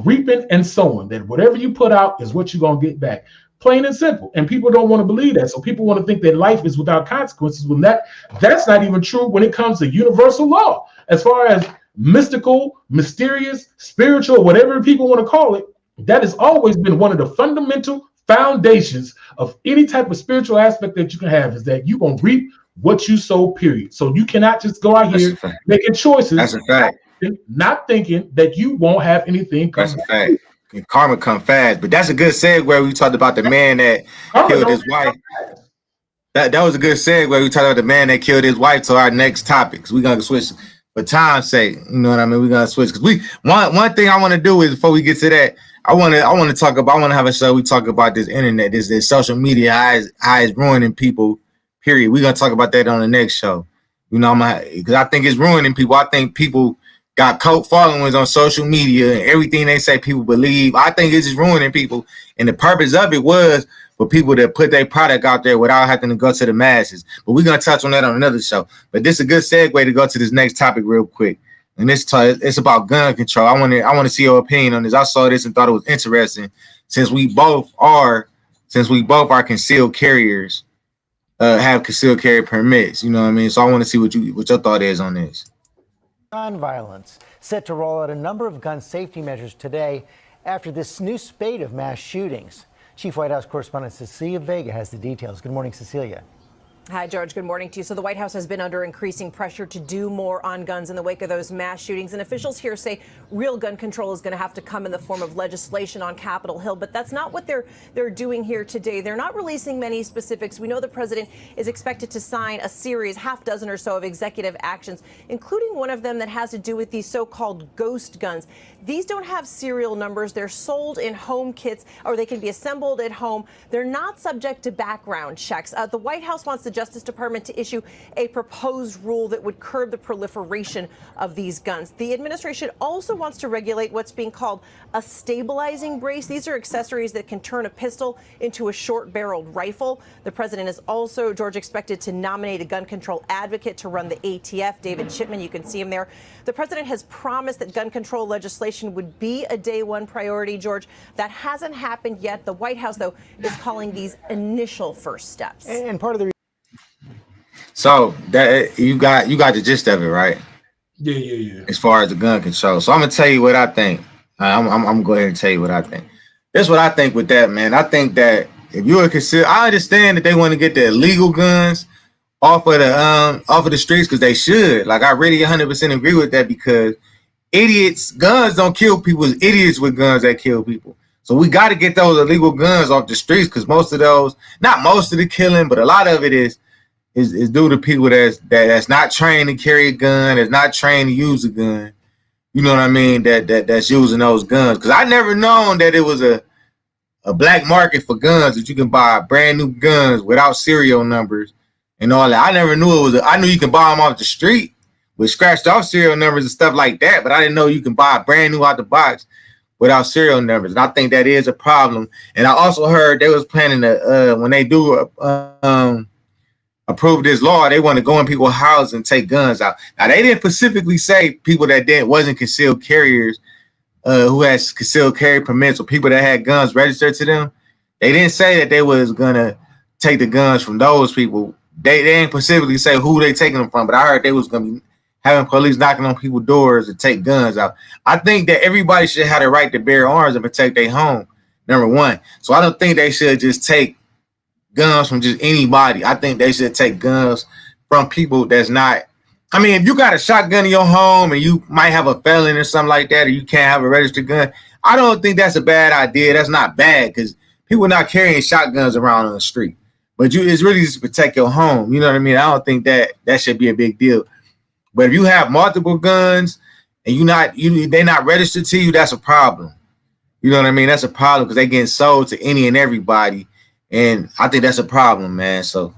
reaping and sowing, that whatever you put out is what you're going to get back. Plain and simple. And people don't want to believe that. So people want to think that life is without consequences, when that's not even true when it comes to universal law. As far as mystical, mysterious, spiritual, whatever people want to call it, that has always been one of the fundamental foundations of any type of spiritual aspect that you can have, is that you're going to reap what you sow, period. So you cannot just go out here making choices. That's a fact. Not thinking that you won't have anything come. That's a fact. And karma come fast. But that's a good segue. We talked about the man that killed his wife. That was a good segue. We talked about the man that killed his wife to our next topics. We're gonna switch for time's sake. You know what I mean? We're gonna switch because one thing I want to do is, before we get to that, I want to have a show. We talk about this internet, this social media, how it's ruining people. Period. We're gonna talk about that on the next show. You know, because I think it's ruining people. I think people got cult followers on social media and everything they say people believe. I think it's just ruining people. And the purpose of it was for people to put their product out there without having to go to the masses. But we're going to touch on that on another show. But this is a good segue to go to this next topic real quick. And it's about gun control. I want to see your opinion on this. I saw this and thought it was interesting, since we both are concealed carriers, have concealed carry permits. You know what I mean? So I want to see what your thought is on this. Gun violence set to roll out a number of gun safety measures today after this new spate of mass shootings. Chief White House correspondent Cecilia Vega has the details. Good morning, Cecilia. Hi, George. Good morning to you. So the White House has been under increasing pressure to do more on guns in the wake of those mass shootings. And officials here say real gun control is going to have to come in the form of legislation on Capitol Hill. But that's not what they're doing here today. They're not releasing many specifics. We know the president is expected to sign a series, half dozen or so, of executive actions, including one of them that has to do with these so-called ghost guns. These don't have serial numbers. They're sold in home kits, or they can be assembled at home. They're not subject to background checks. The White House wants the Justice Department to issue a proposed rule that would curb the proliferation of these guns. The administration also wants to regulate what's being called a stabilizing brace. These are accessories that can turn a pistol into a short-barreled rifle. The president is also, George, expected to nominate a gun control advocate to run the ATF, David Chipman. You can see him there. The president has promised that gun control legislation would be a day one priority, George. That hasn't happened yet. The White House, though, is calling these initial first steps. And part of the So that you got the gist of it, right? Yeah. As far as the gun control. So I'm gonna tell you what I think. I'm gonna go ahead and tell you what I think. This is what I think with that, man. I think that if you were consider, I understand that they want to get the illegal guns off of the streets, because they should. Like, I really 100% agree with that, because guns don't kill people. It's idiots with guns that kill people. So we got to get those illegal guns off the streets, because most of those, not most of the killing, but a lot of it is due to people that's not trained to carry a gun, that's not trained to use a gun. You know what I mean? That's using those guns. Because I never known that it was a black market for guns, that you can buy brand new guns without serial numbers and all that. I never knew it was. I knew you can buy them off the street with scratched off serial numbers and stuff like that, but I didn't know you can buy brand new out the box without serial numbers. And I think that is a problem. And I also heard they was planning to when they do approved this law, they want to go in people's houses and take guns out. Now they didn't specifically say people that wasn't concealed carriers, who has concealed carry permits, or people that had guns registered to them. They didn't say that they was gonna take the guns from those people. They didn't specifically say who they taking them from, but I heard they was gonna be having police knocking on people's doors to take guns out. I think that everybody should have the right to bear arms and protect their home, number one. So I don't think they should just take guns from just anybody. I think they should take guns from people that's not. I mean, if you got a shotgun in your home and you might have a felon or something like that, or you can't have a registered gun, I don't think that's a bad idea. That's not bad because people are not carrying shotguns around on the street. But it's really just to protect your home. You know what I mean? I don't think that should be a big deal. But if you have multiple guns and they're not registered to you, that's a problem. You know what I mean? That's a problem because they're getting sold to any and everybody. And I think that's a problem, man. So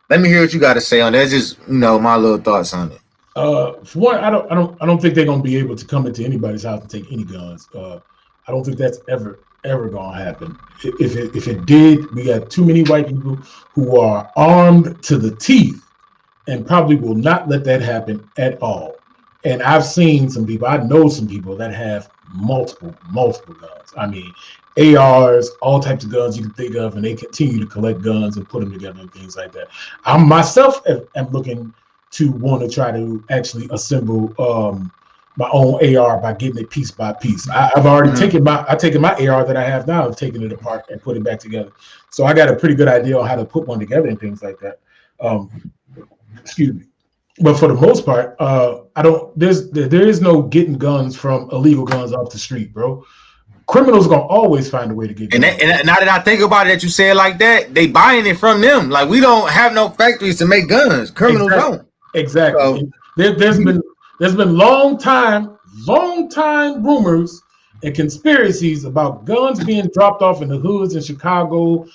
let me hear what you got to say on that. That's just, my little thoughts on it. For one, I don't think they're gonna be able to come into anybody's house and take any guns. I don't think that's ever gonna happen. If it did, we got too many white people who are armed to the teeth and probably will not let that happen at all. And I've seen some people, I know some people that have multiple guns. I mean, ARs, all types of guns you can think of, and they continue to collect guns and put them together and things like that. I myself am looking to want to try to actually assemble my own AR by getting it piece by piece. I've already taken my AR that I have now and taken it apart and put it back together. So I got a pretty good idea on how to put one together and things like that. Excuse me. But for the most part, there is no getting guns from illegal guns off the street, bro. Criminals are gonna always find a way to get guns. And now that I think about it, that you say it like that, they buying it from them. Like, we don't have no factories to make guns. Criminals don't. Exactly. So, there's been long time rumors and conspiracies about guns being dropped off in the hoods in Chicago,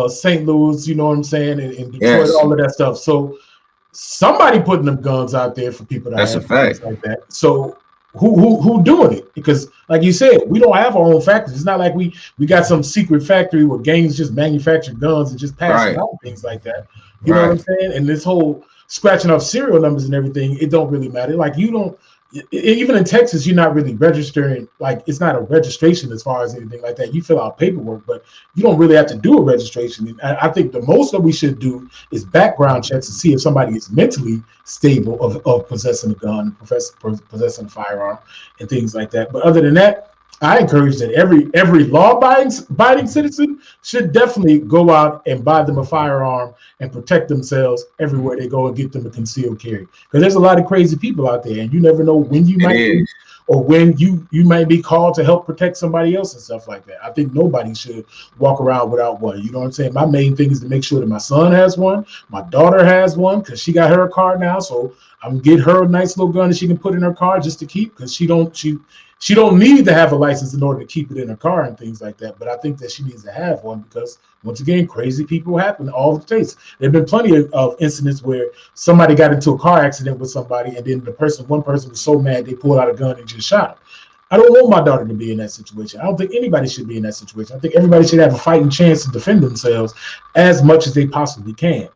St. Louis, you know what I'm saying, and Detroit, all of that stuff. So somebody putting them guns out there for people to That's have a fact. like that. So who doing it? Because like you said, we don't have our own factories. It's not like we got some secret factory where gangs just manufacture guns and just pass it out, things like that. You know what I'm saying? And this whole scratching off serial numbers and everything, it don't really matter. Like, you don't, even in Texas, you're not really registering. Like, it's not a registration as far as anything like that. You fill out paperwork, but you don't really have to do a registration. And I think the most that we should do is background checks to see if somebody is mentally stable of possessing a gun, possessing a firearm, and things like that. But other than that, I encourage that every law-abiding citizen should definitely go out and buy them a firearm and protect themselves everywhere they go and get them a concealed carry. Because there's a lot of crazy people out there, and you never know when you might be, or when you might be called to help protect somebody else and stuff like that. I think nobody should walk around without one. You know what I'm saying? My main thing is to make sure that my son has one, my daughter has one, because she got her car now, so I'm gonna get her a nice little gun that she can put in her car just to keep, because she don't need to have a license in order to keep it in her car and things like that. But I think that she needs to have one because, once again, crazy people happen all the states. There have been plenty of incidents where somebody got into a car accident with somebody, and then one person was so mad they pulled out a gun and just shot him. I don't want my daughter to be in that situation. I don't think anybody should be in that situation. I think everybody should have a fighting chance to defend themselves as much as they possibly can.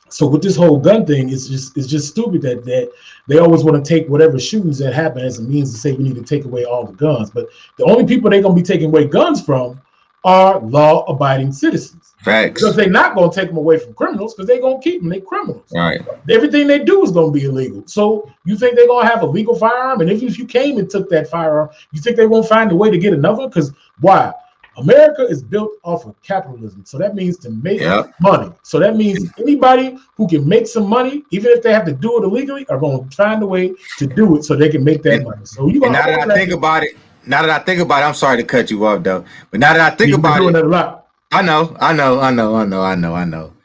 So with this whole gun thing, it's just stupid that they always want to take whatever shootings that happen as a means to say we need to take away all the guns. But the only people they're going to be taking away guns from are law-abiding citizens. Facts. Because they're not going to take them away from criminals, because they're going to keep them. They're criminals. Right. Everything they do is going to be illegal. So you think they're going to have a legal firearm? And if you came and took that firearm, you think they won't find a way to get another? Because why? America is built off of capitalism. So that means to make money. So that means anybody who can make some money, even if they have to do it illegally, are going to find a way to do it so they can make that money. So you. Now that I think about it, I'm sorry to cut you off though, but now that I think about it, a lot. I know.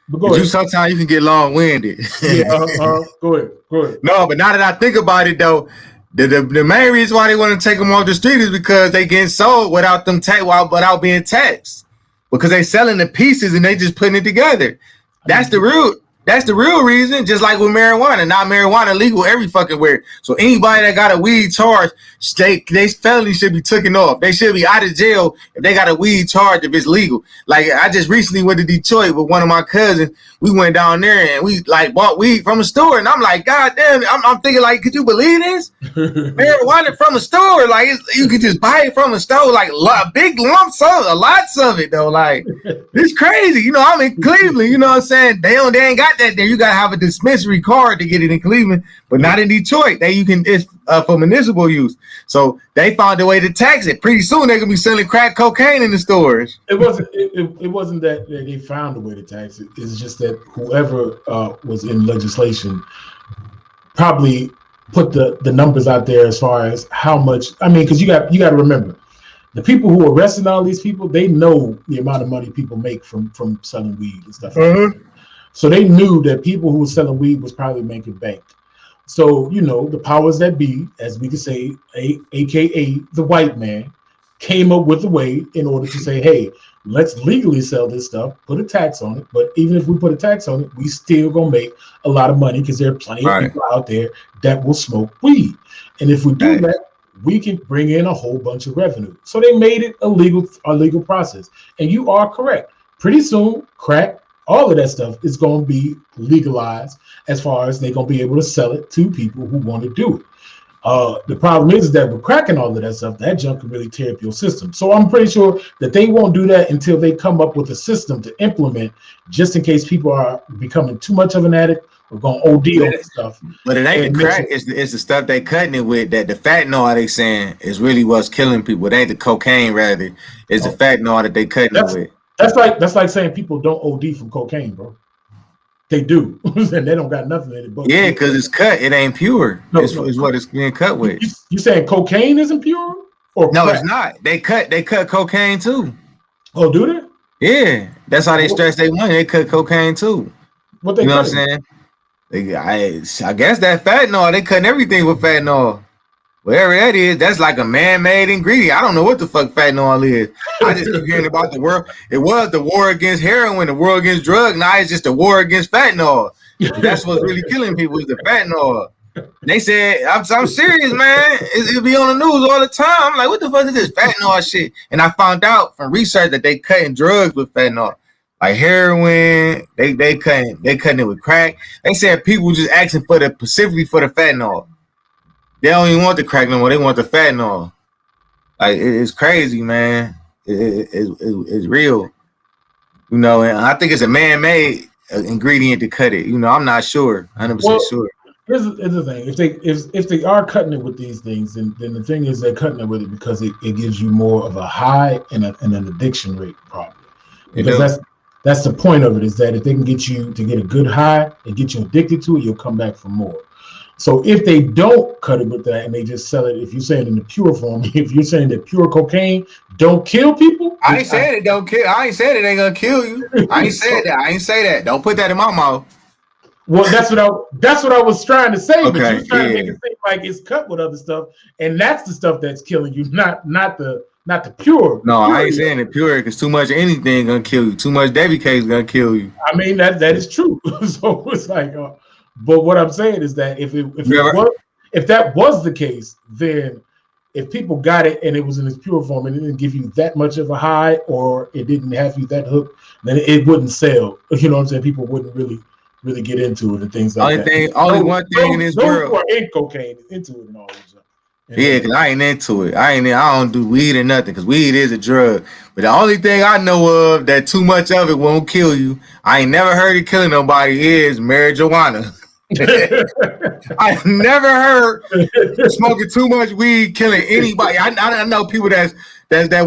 But sometimes you can get long-winded. Go ahead. No, but now that I think about it though, the main reason why they want to take them off the street is because they getting sold without being taxed, because they selling the pieces and they just putting it together. That's the root. That's the real reason. Just like with marijuana, not marijuana legal every fucking where. So anybody that got a weed charge, they felony should be taken off. They should be out of jail if they got a weed charge if it's legal. Like I just recently went to Detroit with one of my cousins. We went down there and we like bought weed from a store, and I'm like, God damn! I'm thinking like, could you believe this? Marijuana from a store, like you could just buy it from a store, like big lumps of it, lots of it though. Like it's crazy, you know. I'm in Cleveland, you know what I'm saying? They ain't got that there. You gotta have a dispensary card to get it in Cleveland, but not in Detroit. It's for municipal use. So they found a way to tax it. Pretty soon they're gonna be selling crack cocaine in the stores. It wasn't that they found a way to tax it. It's just that whoever was in legislation probably put the numbers out there as far as how much. I mean, because you got to remember, the people who arrested all these people, they know the amount of money people make from selling weed and stuff like that. So they knew that people who were selling weed was probably making bank. So, you know, the powers that be, as we could say, aka the white man, came up with a way in order to say, hey, let's legally sell this stuff, put a tax on it. But even if we put a tax on it, we still gonna make a lot of money because there are plenty of people out there that will smoke weed. And if we do that, we can bring in a whole bunch of revenue. So they made it a legal process. And you are correct. Pretty soon, crack, all of that stuff is going to be legalized as far as they're going to be able to sell it to people who want to do it. The problem is that with cracking all of that stuff, that junk can really tear up your system. So I'm pretty sure that they won't do that until they come up with a system to implement, just in case people are becoming too much of an addict or going OD on stuff. But it ain't the crack, it's the stuff they cutting it with, that the fentanyl they saying is really what's killing people. It ain't the cocaine, rather. It's the fentanyl that they cutting it with. That's like saying people don't OD from cocaine, bro. They do, and they don't got nothing in it. But yeah, because it's cut. It ain't pure. It's what it's being cut with. You saying cocaine isn't pure? Or no, crack? It's not. They cut cocaine too. Oh, do they? Yeah, that's how they stretch their money. They cut cocaine too. What they? You know what I'm saying? I guess that fentanyl. They cutting everything with fentanyl. Whatever that is, that's like a man-made ingredient. I don't know what the fuck fentanyl is. I just keep hearing about the world. It was the war against heroin, the war against drugs. Now it's just the war against fentanyl. That's what's really killing people is the fentanyl. They said, I'm serious, man. It'll be on the news all the time. I'm like, what the fuck is this fentanyl shit? And I found out from research that they cutting drugs with fentanyl. Like heroin, they cutting it with crack. They said people just asking for specifically for the fentanyl. They don't even want the crack no more. They want the fentanyl. Like it's crazy, man. It's real, you know. And I think it's a man-made ingredient to cut it. You know, I'm not sure, 100% sure. Here's the thing: if they are cutting it with these things, then the thing is they're cutting it with it because it gives you more of a high and an addiction rate problem. Because that's the point of it, is that if they can get you to get a good high and get you addicted to it, you'll come back for more. So if they don't cut it with that and they just sell it, if you're saying in the pure form, if you're saying that pure cocaine don't kill people, I ain't saying it don't kill. I ain't saying it ain't gonna kill you. I ain't said that. I ain't say that. Don't put that in my mouth. Well, that's what I was trying to say. Okay, but you're trying to make it seem like it's cut with other stuff, and that's the stuff that's killing you, not the pure. No, I ain't saying it pure because too much anything gonna kill you. Too much Debbie cake gonna kill you. I mean that is true. So it's like. But what I'm saying is that if that was the case, then if people got it and it was in its pure form and it didn't give you that much of a high, or it didn't have you that hooked, then it wouldn't sell. You know what I'm saying? People wouldn't really get into it and things like that. Only one thing in this world. Those who are in cocaine is into it and all that stuff. Yeah, because I ain't into it. I don't do weed or nothing because weed is a drug. But the only thing I know of that too much of it won't kill you, I ain't never heard it killing nobody, is marijuana. I've never heard smoking too much weed killing anybody. I know people that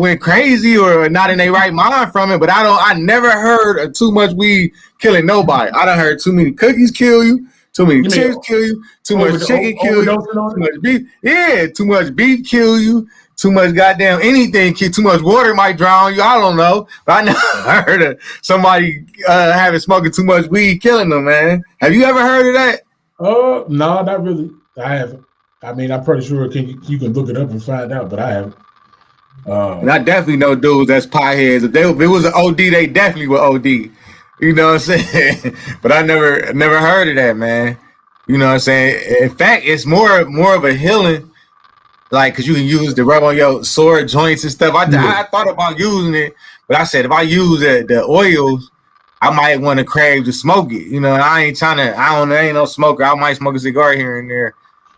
went crazy or not in their right mind from it, but I never heard of too much weed killing nobody. I done heard too many cookies kill you, too many chips kill you, too much chicken kill you, too much beef. Yeah, too much beef kill you. Too much goddamn anything, too much water might drown you. I don't know, but I never heard of somebody having smoking too much weed killing them, man. Have you ever heard of that? No, not really. I haven't. I mean, I'm pretty sure you can look it up and find out, but I haven't. And I definitely know dudes that's potheads. If it was an OD, they definitely would OD. You You know what I'm saying? But I never heard of that, man. You know what I'm saying? In fact, it's more of a healing, like, because you can use the rub on your sore joints and stuff. I thought about using it, but I said if I use the oils, I might want to crave to smoke it. You know, and I ain't trying to. I ain't no smoker. I might smoke a cigar here and there,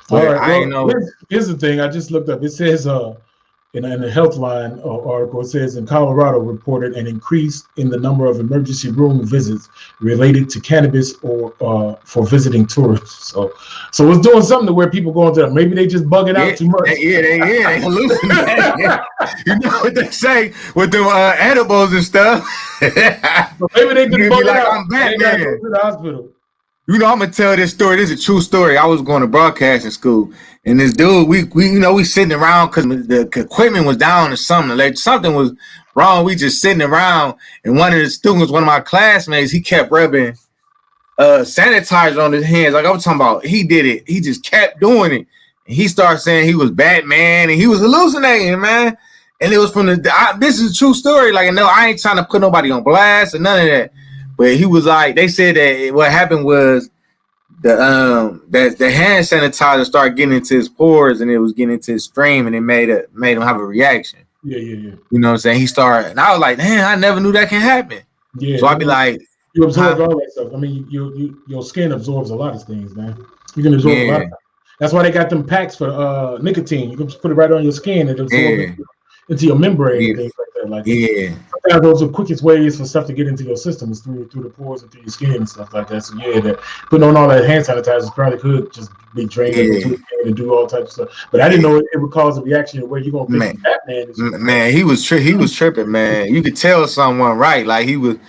but All right. I ain't know. Here's the thing. I just looked up. It says in the Healthline article, it says in Colorado reported an increase in the number of emergency room visits related to cannabis or for visiting tourists. So it's doing something to where people go into them. Maybe they just bug it out too much. They hallucinate. You know what they say with them edibles and stuff. So maybe they just bug it out. I'm Batman. They gotta go to the hospital. You know, I'm gonna tell this story. This is a true story. I was going to broadcasting school, and this dude, we sitting around because the equipment was down or something. Like something was wrong. We just sitting around, and one of the students, one of my classmates, he kept rubbing sanitizer on his hands. Like I was talking about, he did it. He just kept doing it. And he started saying he was Batman, and he was hallucinating, man. And it was from this is a true story. Like, no, I ain't trying to put nobody on blast or none of that. But he was like, they said that what happened was the hand sanitizer started getting into his pores and it was getting into his stream and it made him have a reaction. Yeah. You know what I'm saying? He started, and I was like, damn, I never knew that can happen. Yeah. So I'd be like, you absorb all that stuff. I mean, your skin absorbs a lot of things, man. You can absorb a lot of stuff. That's why they got them packs for nicotine. You can just put it right on your skin and absorb into your membrane and things like that. Like sometimes those are the quickest ways for stuff to get into your system is through the pores and through your skin and stuff like that. So that putting on all that hand sanitizer probably could just be drained into your skin and do all types of stuff. But I didn't know it would cause a reaction where you're gonna think Batman. Man, he was tripping, man. You could tell someone right. Like he was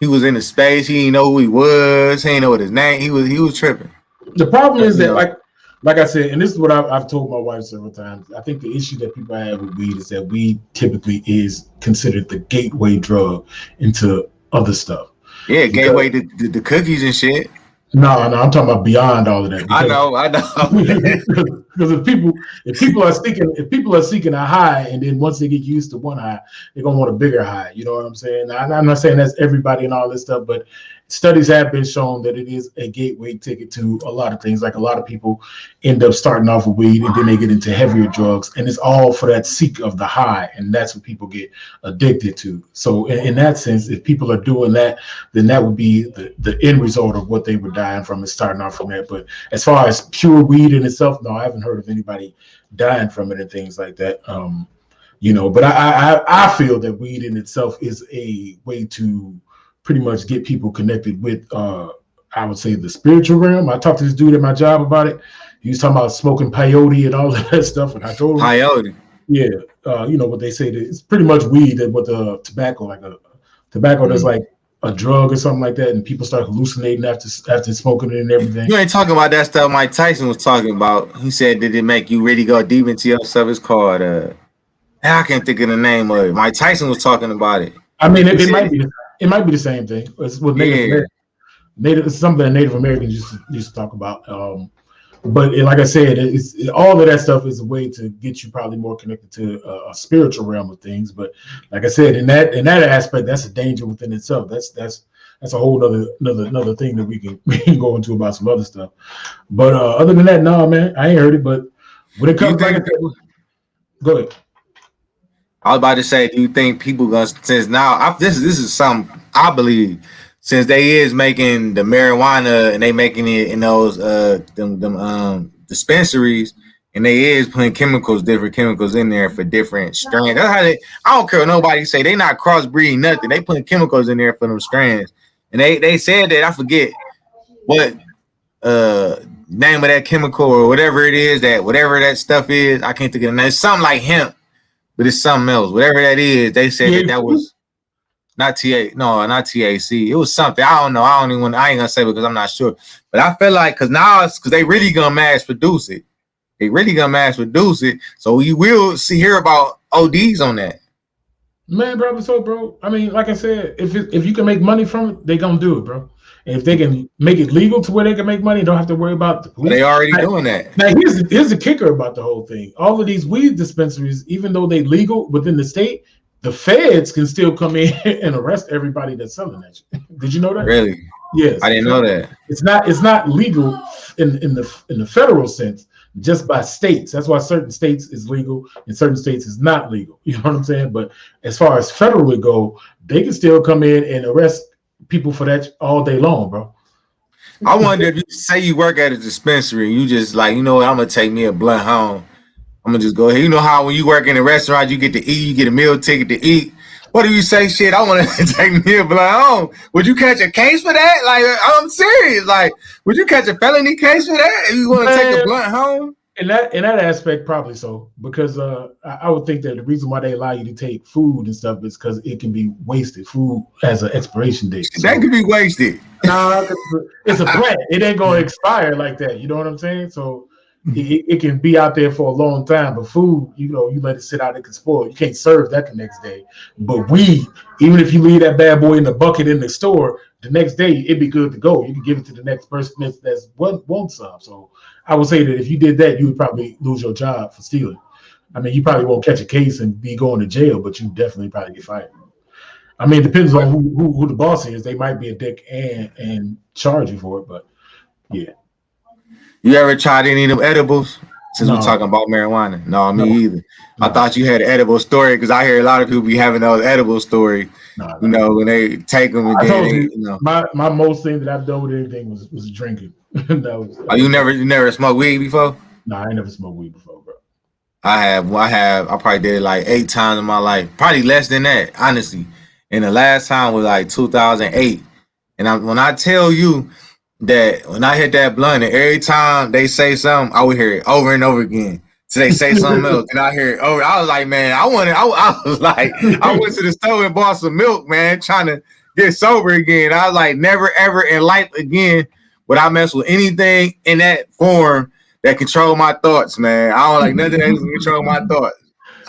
in the space. He didn't know who he was. He didn't know what his name. He was tripping. The problem is that like I said, and this is what I've told my wife several times, I think the issue that people have with weed is that weed typically is considered the gateway drug into other stuff. Yeah, gateway to the cookies and shit. No, I'm talking about beyond all of that. I know. Because if people are seeking a high, and then once they get used to one high, they're gonna want a bigger high. You know what I'm saying? I'm not saying that's everybody and all this stuff, but studies have been shown that it is a gateway ticket to a lot of things. Like a lot of people end up starting off with weed and then they get into heavier drugs, and it's all for that seek of the high, and that's what people get addicted to. So in that sense, if people are doing that, then that would be the end result of what they were dying from, is starting off from that. But as far as pure weed in itself, no, I haven't heard of anybody dying from it and things like that. But I feel that weed in itself is a way to pretty much get people connected with, I would say, the spiritual realm. I talked to this dude at my job about it. He was talking about smoking peyote and all of that stuff, and I told him peyote. Yeah, what they say, it's pretty much weed with the tobacco, like a tobacco that's like a drug or something like that, and people start hallucinating after smoking it and everything. You ain't talking about that stuff Mike Tyson was talking about. He said, did it make you really go deep into yourself? It's called I can't think of the name of it. Mike Tyson was talking about it. I mean, it might be the same thing. It's with it's something that Native Americans used to talk about. But like I said, all of that stuff is a way to get you probably more connected to a spiritual realm of things. But like I said, in that aspect, that's a danger within itself. That's a whole another thing that we can go into about some other stuff. But other than that, no, man, I ain't heard it. But when it comes back, go ahead. I was about to say, do you think people gonna, since now this is something I believe, since they is making the marijuana and they making it in those dispensaries, and they is putting different chemicals in there for different strands. That's how I don't care what nobody say, they not crossbreeding nothing. They putting chemicals in there for them strands. And they said that, I forget what name of that chemical or whatever it is, that whatever that stuff is, I can't think of it. It's something like hemp, but it's something else. Whatever that is, they said that was not THC. It was something. I don't know. I ain't gonna say because I'm not sure. But I feel like because they really gonna mass produce it. So you will hear about ODs on that. Man, bro. I mean, like I said, if you can make money from it, they gonna do it, bro. And if they can make it legal to where they can make money, don't have to worry about the police. They already doing that. Now, here's the kicker about the whole thing. All of these weed dispensaries, even though they legal within the state, the feds can still come in and arrest everybody that's selling that shit. Did you know that? Really? Yes. I didn't know that. It's not legal in the federal sense, just by states. That's why certain states is legal and certain states is not legal. You know what I'm saying? But as far as federally go, they can still come in and arrest people for that all day long, bro. I wonder if you say you work at a dispensary, you just like, you know what, I'm gonna take me a blunt home. I'm gonna just go ahead. You know how when you work in a restaurant, you get to eat, you get a meal ticket to eat. What do you say? Shit, I want to take me a blunt home. Would you catch a case for that? Like, I'm serious. Like, would you catch a felony case for that if you want to take a blunt home? In that aspect, probably so, because I would think that the reason why they allow you to take food and stuff is because it can be wasted. Food has an expiration date. That could be wasted. Nah, it's a plant. It ain't gonna expire like that. You know what I'm saying? So it can be out there for a long time. But food, you know, you let it sit out, it can spoil. You can't serve that the next day. But weed, even if you leave that bad boy in the bucket in the store, the next day it'd be good to go. You can give it to the next person that's wants some. So I would say that if you did that, you would probably lose your job for stealing. I mean, you probably won't catch a case and be going to jail, but you definitely probably get fired. I mean, it depends on who the boss is. They might be a dick and charge you for it, but yeah. You ever tried any of them edibles? Since No. we're talking about marijuana. No, me either. No. I thought you had an edible story because I hear a lot of people be having those edible stories. No. You know, when they take them and I then told they, you, you know. my most thing that I've done with anything was drinking. Oh, you never smoked weed before? No, I ain't never smoked weed before, bro. I probably did it like 8 times in my life. Probably less than that, honestly. And the last time was like 2008. And when I tell you that when I hit that blunt, and every time they say something, I would hear it over and over again. So they say something else, and I hear it over. I was like, man, I was like, I went to the store and bought some milk, man, trying to get sober again. I was like, never ever in life again would I mess with anything in that form that control my thoughts, man. I don't like nothing that can control my thoughts.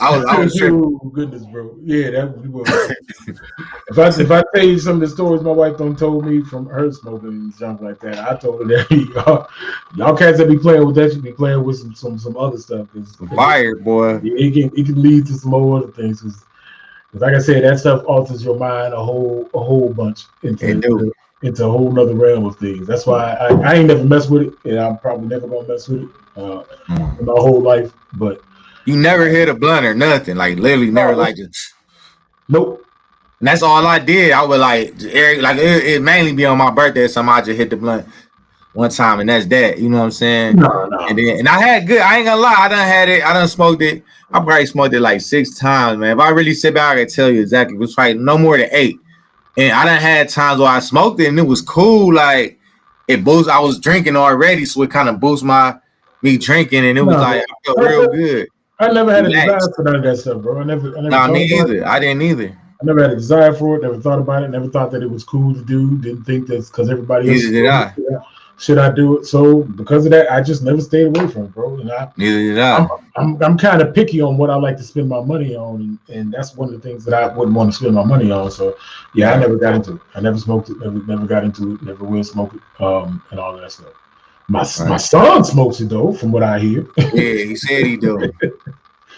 I was tripping. Oh, goodness, bro. Yeah, that was. If I tell you some of the stories my wife done told me from her smoking and stuff like that, I told her that y'all cats that be playing with that should be playing with some other stuff. Fire, boy. It can lead to some more other things. Cause like I said, that stuff alters your mind a whole bunch into a whole nother realm of things. That's why I ain't never messed with it, and I'm probably never gonna mess with it in my whole life. But you never hit a blunt or nothing, like literally never like just. Nope. And that's all I did. I would like it mainly be on my birthday. I just hit the blunt one time, and that's that. You know what I'm saying? No. And I had good. I ain't gonna lie. I done smoked it. I probably smoked it like 6 times, man. If I really sit back, I can tell you exactly. It was probably no more than 8. And I done had times where I smoked it and it was cool. Like it boosts. I was drinking already, so it kind of boosts me drinking, and it was like I felt real good. I never had a desire for none of that stuff, bro. I never. Nah, me either. I didn't either. I never had a desire for it. Never thought about it. Never thought that it was cool to do. Didn't think that's because everybody else. Neither did I. Should I do it? So because of that, I just never stayed away from it, bro. And neither did I. I'm kind of picky on what I like to spend my money on, and that's one of the things that I wouldn't want to spend my money on. So yeah, I never got into it. I never smoked it. Never got into it. Never will smoke it. And all that stuff. My son smokes it though, from what I hear. Yeah, he said he do.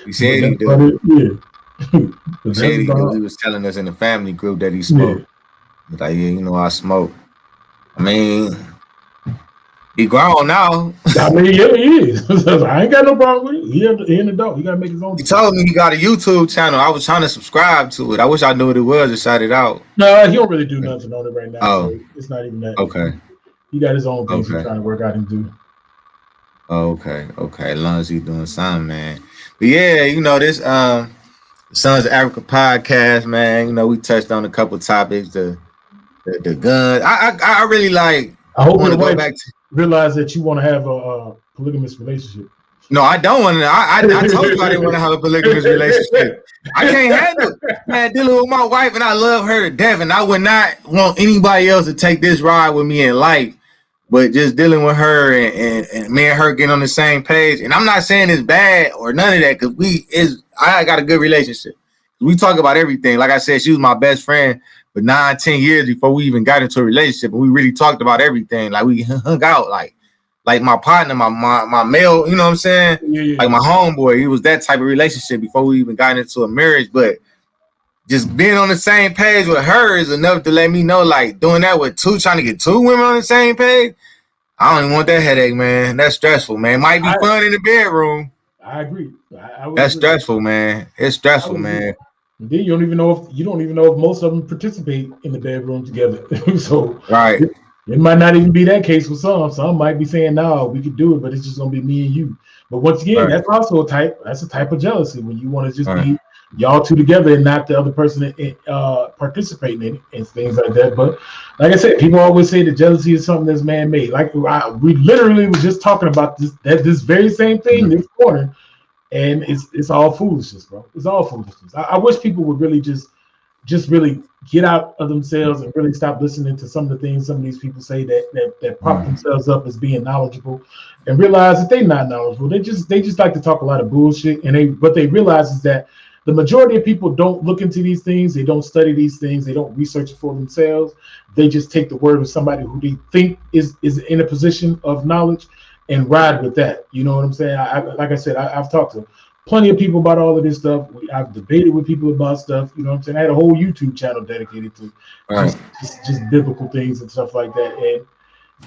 He said he do. He said he do. He was telling us in the family group that he smoked. Yeah. Like, yeah, you know, I smoke. I mean, he grown now. I mean, yeah, he is. I ain't got no problem with it. He an adult. He got to make his own. He told me he got a YouTube channel. I was trying to subscribe to it. I wish I knew what it was and shout it out. No, he don't really do nothing on it right now. Oh. So it's not even that. Okay. He got his own things he's trying to work out and do. Okay. As long as he's doing something, man. But yeah, you know, this Sons of Africa podcast, man. You know, we touched on a couple topics, the guns. I really like. I hope your wife realize that you want to have a polygamous relationship. No, I don't want to. I told you I didn't want to have a polygamous relationship. I can't handle it, man. Dealing with my wife, and I love her to death, and I would not want anybody else to take this ride with me in life. But just dealing with her and me and her getting on the same page, and I'm not saying it's bad or none of that, because I got a good relationship. We talk about everything. Like I said, she was my best friend for 9-10 years before we even got into a relationship, and we really talked about everything. Like we hung out, like my partner, my male, you know what I'm saying? Yeah. Like my homeboy. It was that type of relationship before we even got into a marriage. But just being on the same page with her is enough to let me know, like, doing that with trying to get two women on the same page, I don't even want that headache, man. That's stressful, man. Might be fun in the bedroom. I agree. I would That's agree. stressful, man. It's stressful, man. And then you don't even know if most of them participate in the bedroom together. So Right. it might not even be that case with some. Some might be saying, "No, we could do it, but it's just gonna be me and you." But once again, that's also a type of jealousy when you want to just be y'all two together and not the other person participating in it and things like that. But like I said, people always say that jealousy is something that's man-made. Like we literally were just talking about this very same thing this morning. And it's all foolishness, bro. It's all foolishness. I wish people would really just really get out of themselves and really stop listening to some of the things some of these people say that prop themselves up as being knowledgeable, and realize that they're not knowledgeable. They just like to talk a lot of bullshit. And what they realize is that the majority of people don't look into these things. They don't study these things. They don't research it for themselves. They just take the word of somebody who they think is in a position of knowledge and ride with that. You know what I'm saying? Like I said, I've talked to plenty of people about all of this stuff. I've debated with people about stuff. You know what I'm saying? I had a whole YouTube channel dedicated to just biblical things and stuff like that. And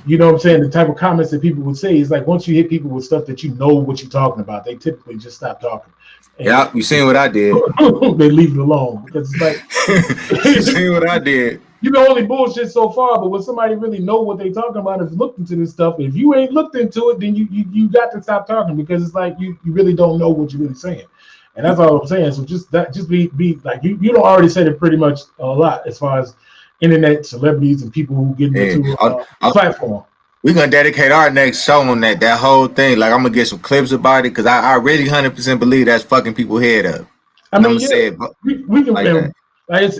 you know what I'm saying? The type of comments that people would say is like, once you hit people with stuff that you know what you're talking about, they typically just stop talking. And yeah, you seen what I did. They leave it alone because it's like, you seen what I did. You can only bullshit so far, but when somebody really know what they talking about, has looked into this stuff, if you ain't looked into it, then you got to stop talking, because it's like you really don't know what you're really saying. And that's all I'm saying. So just be like, you don't already said it pretty much a lot as far as internet celebrities and people who get into a platform. We're gonna dedicate our next show on that whole thing. Like, I'm gonna get some clips about it, because I really 100% believe that's fucking people head up. I mean, we can like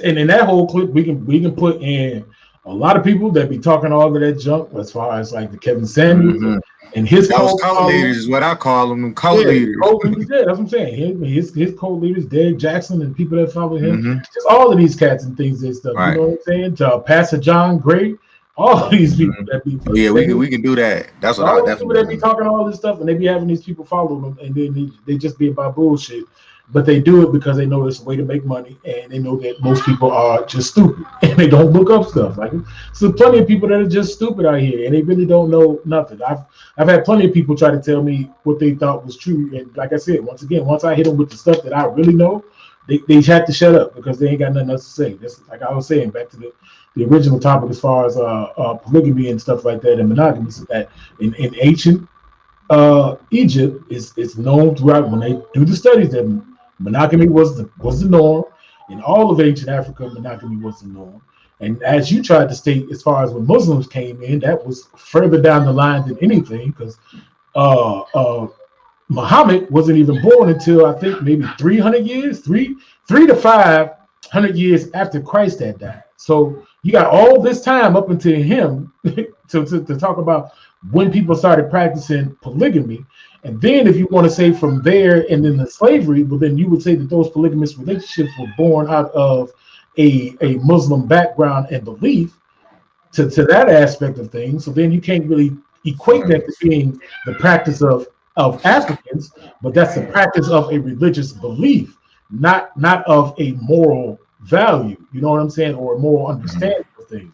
and in that whole clip, we can put in a lot of people that be talking all of that junk, as far as like the Kevin Samuels and his co-leaders is what I call them, co-leaders. Yeah, that's what I'm saying. His co-leaders, Derek Jackson, and people that follow him, just all of these cats and things and stuff. You know what I'm saying? To Pastor John Gray, all these people that be. Yeah, we can do that. That's what all these people that be talking all this stuff, and they be having these people follow them, and then they just be about bullshit. But they do it because they know it's a way to make money, and they know that most people are just stupid and they don't look up stuff. Like, so plenty of people that are just stupid out here, and they really don't know nothing. I've had plenty of people try to tell me what they thought was true, and like I said, once I hit them with the stuff that I really know, they have to shut up, because they ain't got nothing else to say. That's like I was saying, back to the original topic as far as polygamy and stuff like that, and monogamy. So that in ancient Egypt, it's known throughout, when they do the studies, that monogamy was the norm. In all of ancient Africa, monogamy was the norm. And as you tried to state, as far as when Muslims came in, that was further down the line than anything, because Muhammad wasn't even born until, I think, maybe 300 years, 3 to 500 years after Christ had died. So you got all this time up until him to talk about when people started practicing polygamy. And then if you want to say from there and then the slavery, well, then you would say that those polygamous relationships were born out of a Muslim background and belief to that aspect of things. So then you can't really equate that to being the practice of Africans, but that's the practice of a religious belief, not of a moral value, you know what I'm saying, or a moral understanding of things.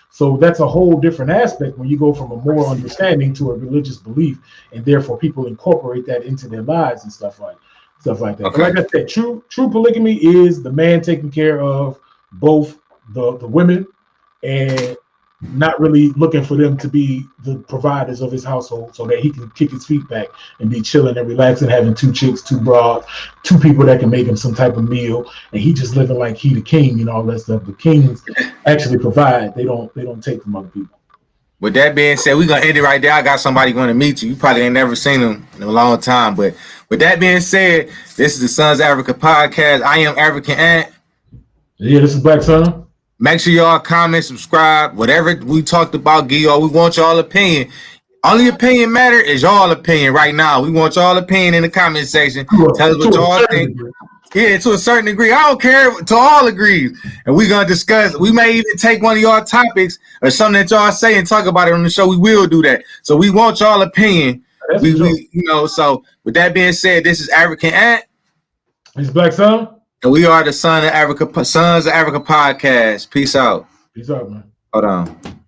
So that's a whole different aspect when you go from a moral understanding to a religious belief, and therefore people incorporate that into their lives and stuff like that. Okay. But like I said, true polygamy is the man taking care of both the women and not really looking for them to be the providers of his household, so that he can kick his feet back and be chilling and relaxing, having 2 chicks, 2 broads, 2 people that can make him some type of meal, and he just living like he the king and all that stuff. The kings actually provide; they don't take from other people. With that being said, we're gonna end it right there. I got somebody going to meet you. You probably ain't never seen them in a long time, but with that being said, this is the Sons of Africa podcast. I am African Ant. Yeah, this is Black Son. Make sure y'all comment, subscribe, whatever we talked about, Gio. We want y'all opinion. Only opinion matter is y'all opinion right now. We want y'all opinion in the comment section. Tell us what y'all think. Yeah, to a certain degree. I don't care. To all agrees. And we're going to discuss. We may even take one of y'all topics or something that y'all say and talk about it on the show. We will do that. So we want y'all opinion. So with that being said, this is African Ant. This is Black Son. And we are the Sons of Africa podcast. Peace out. Peace out, man. Hold on.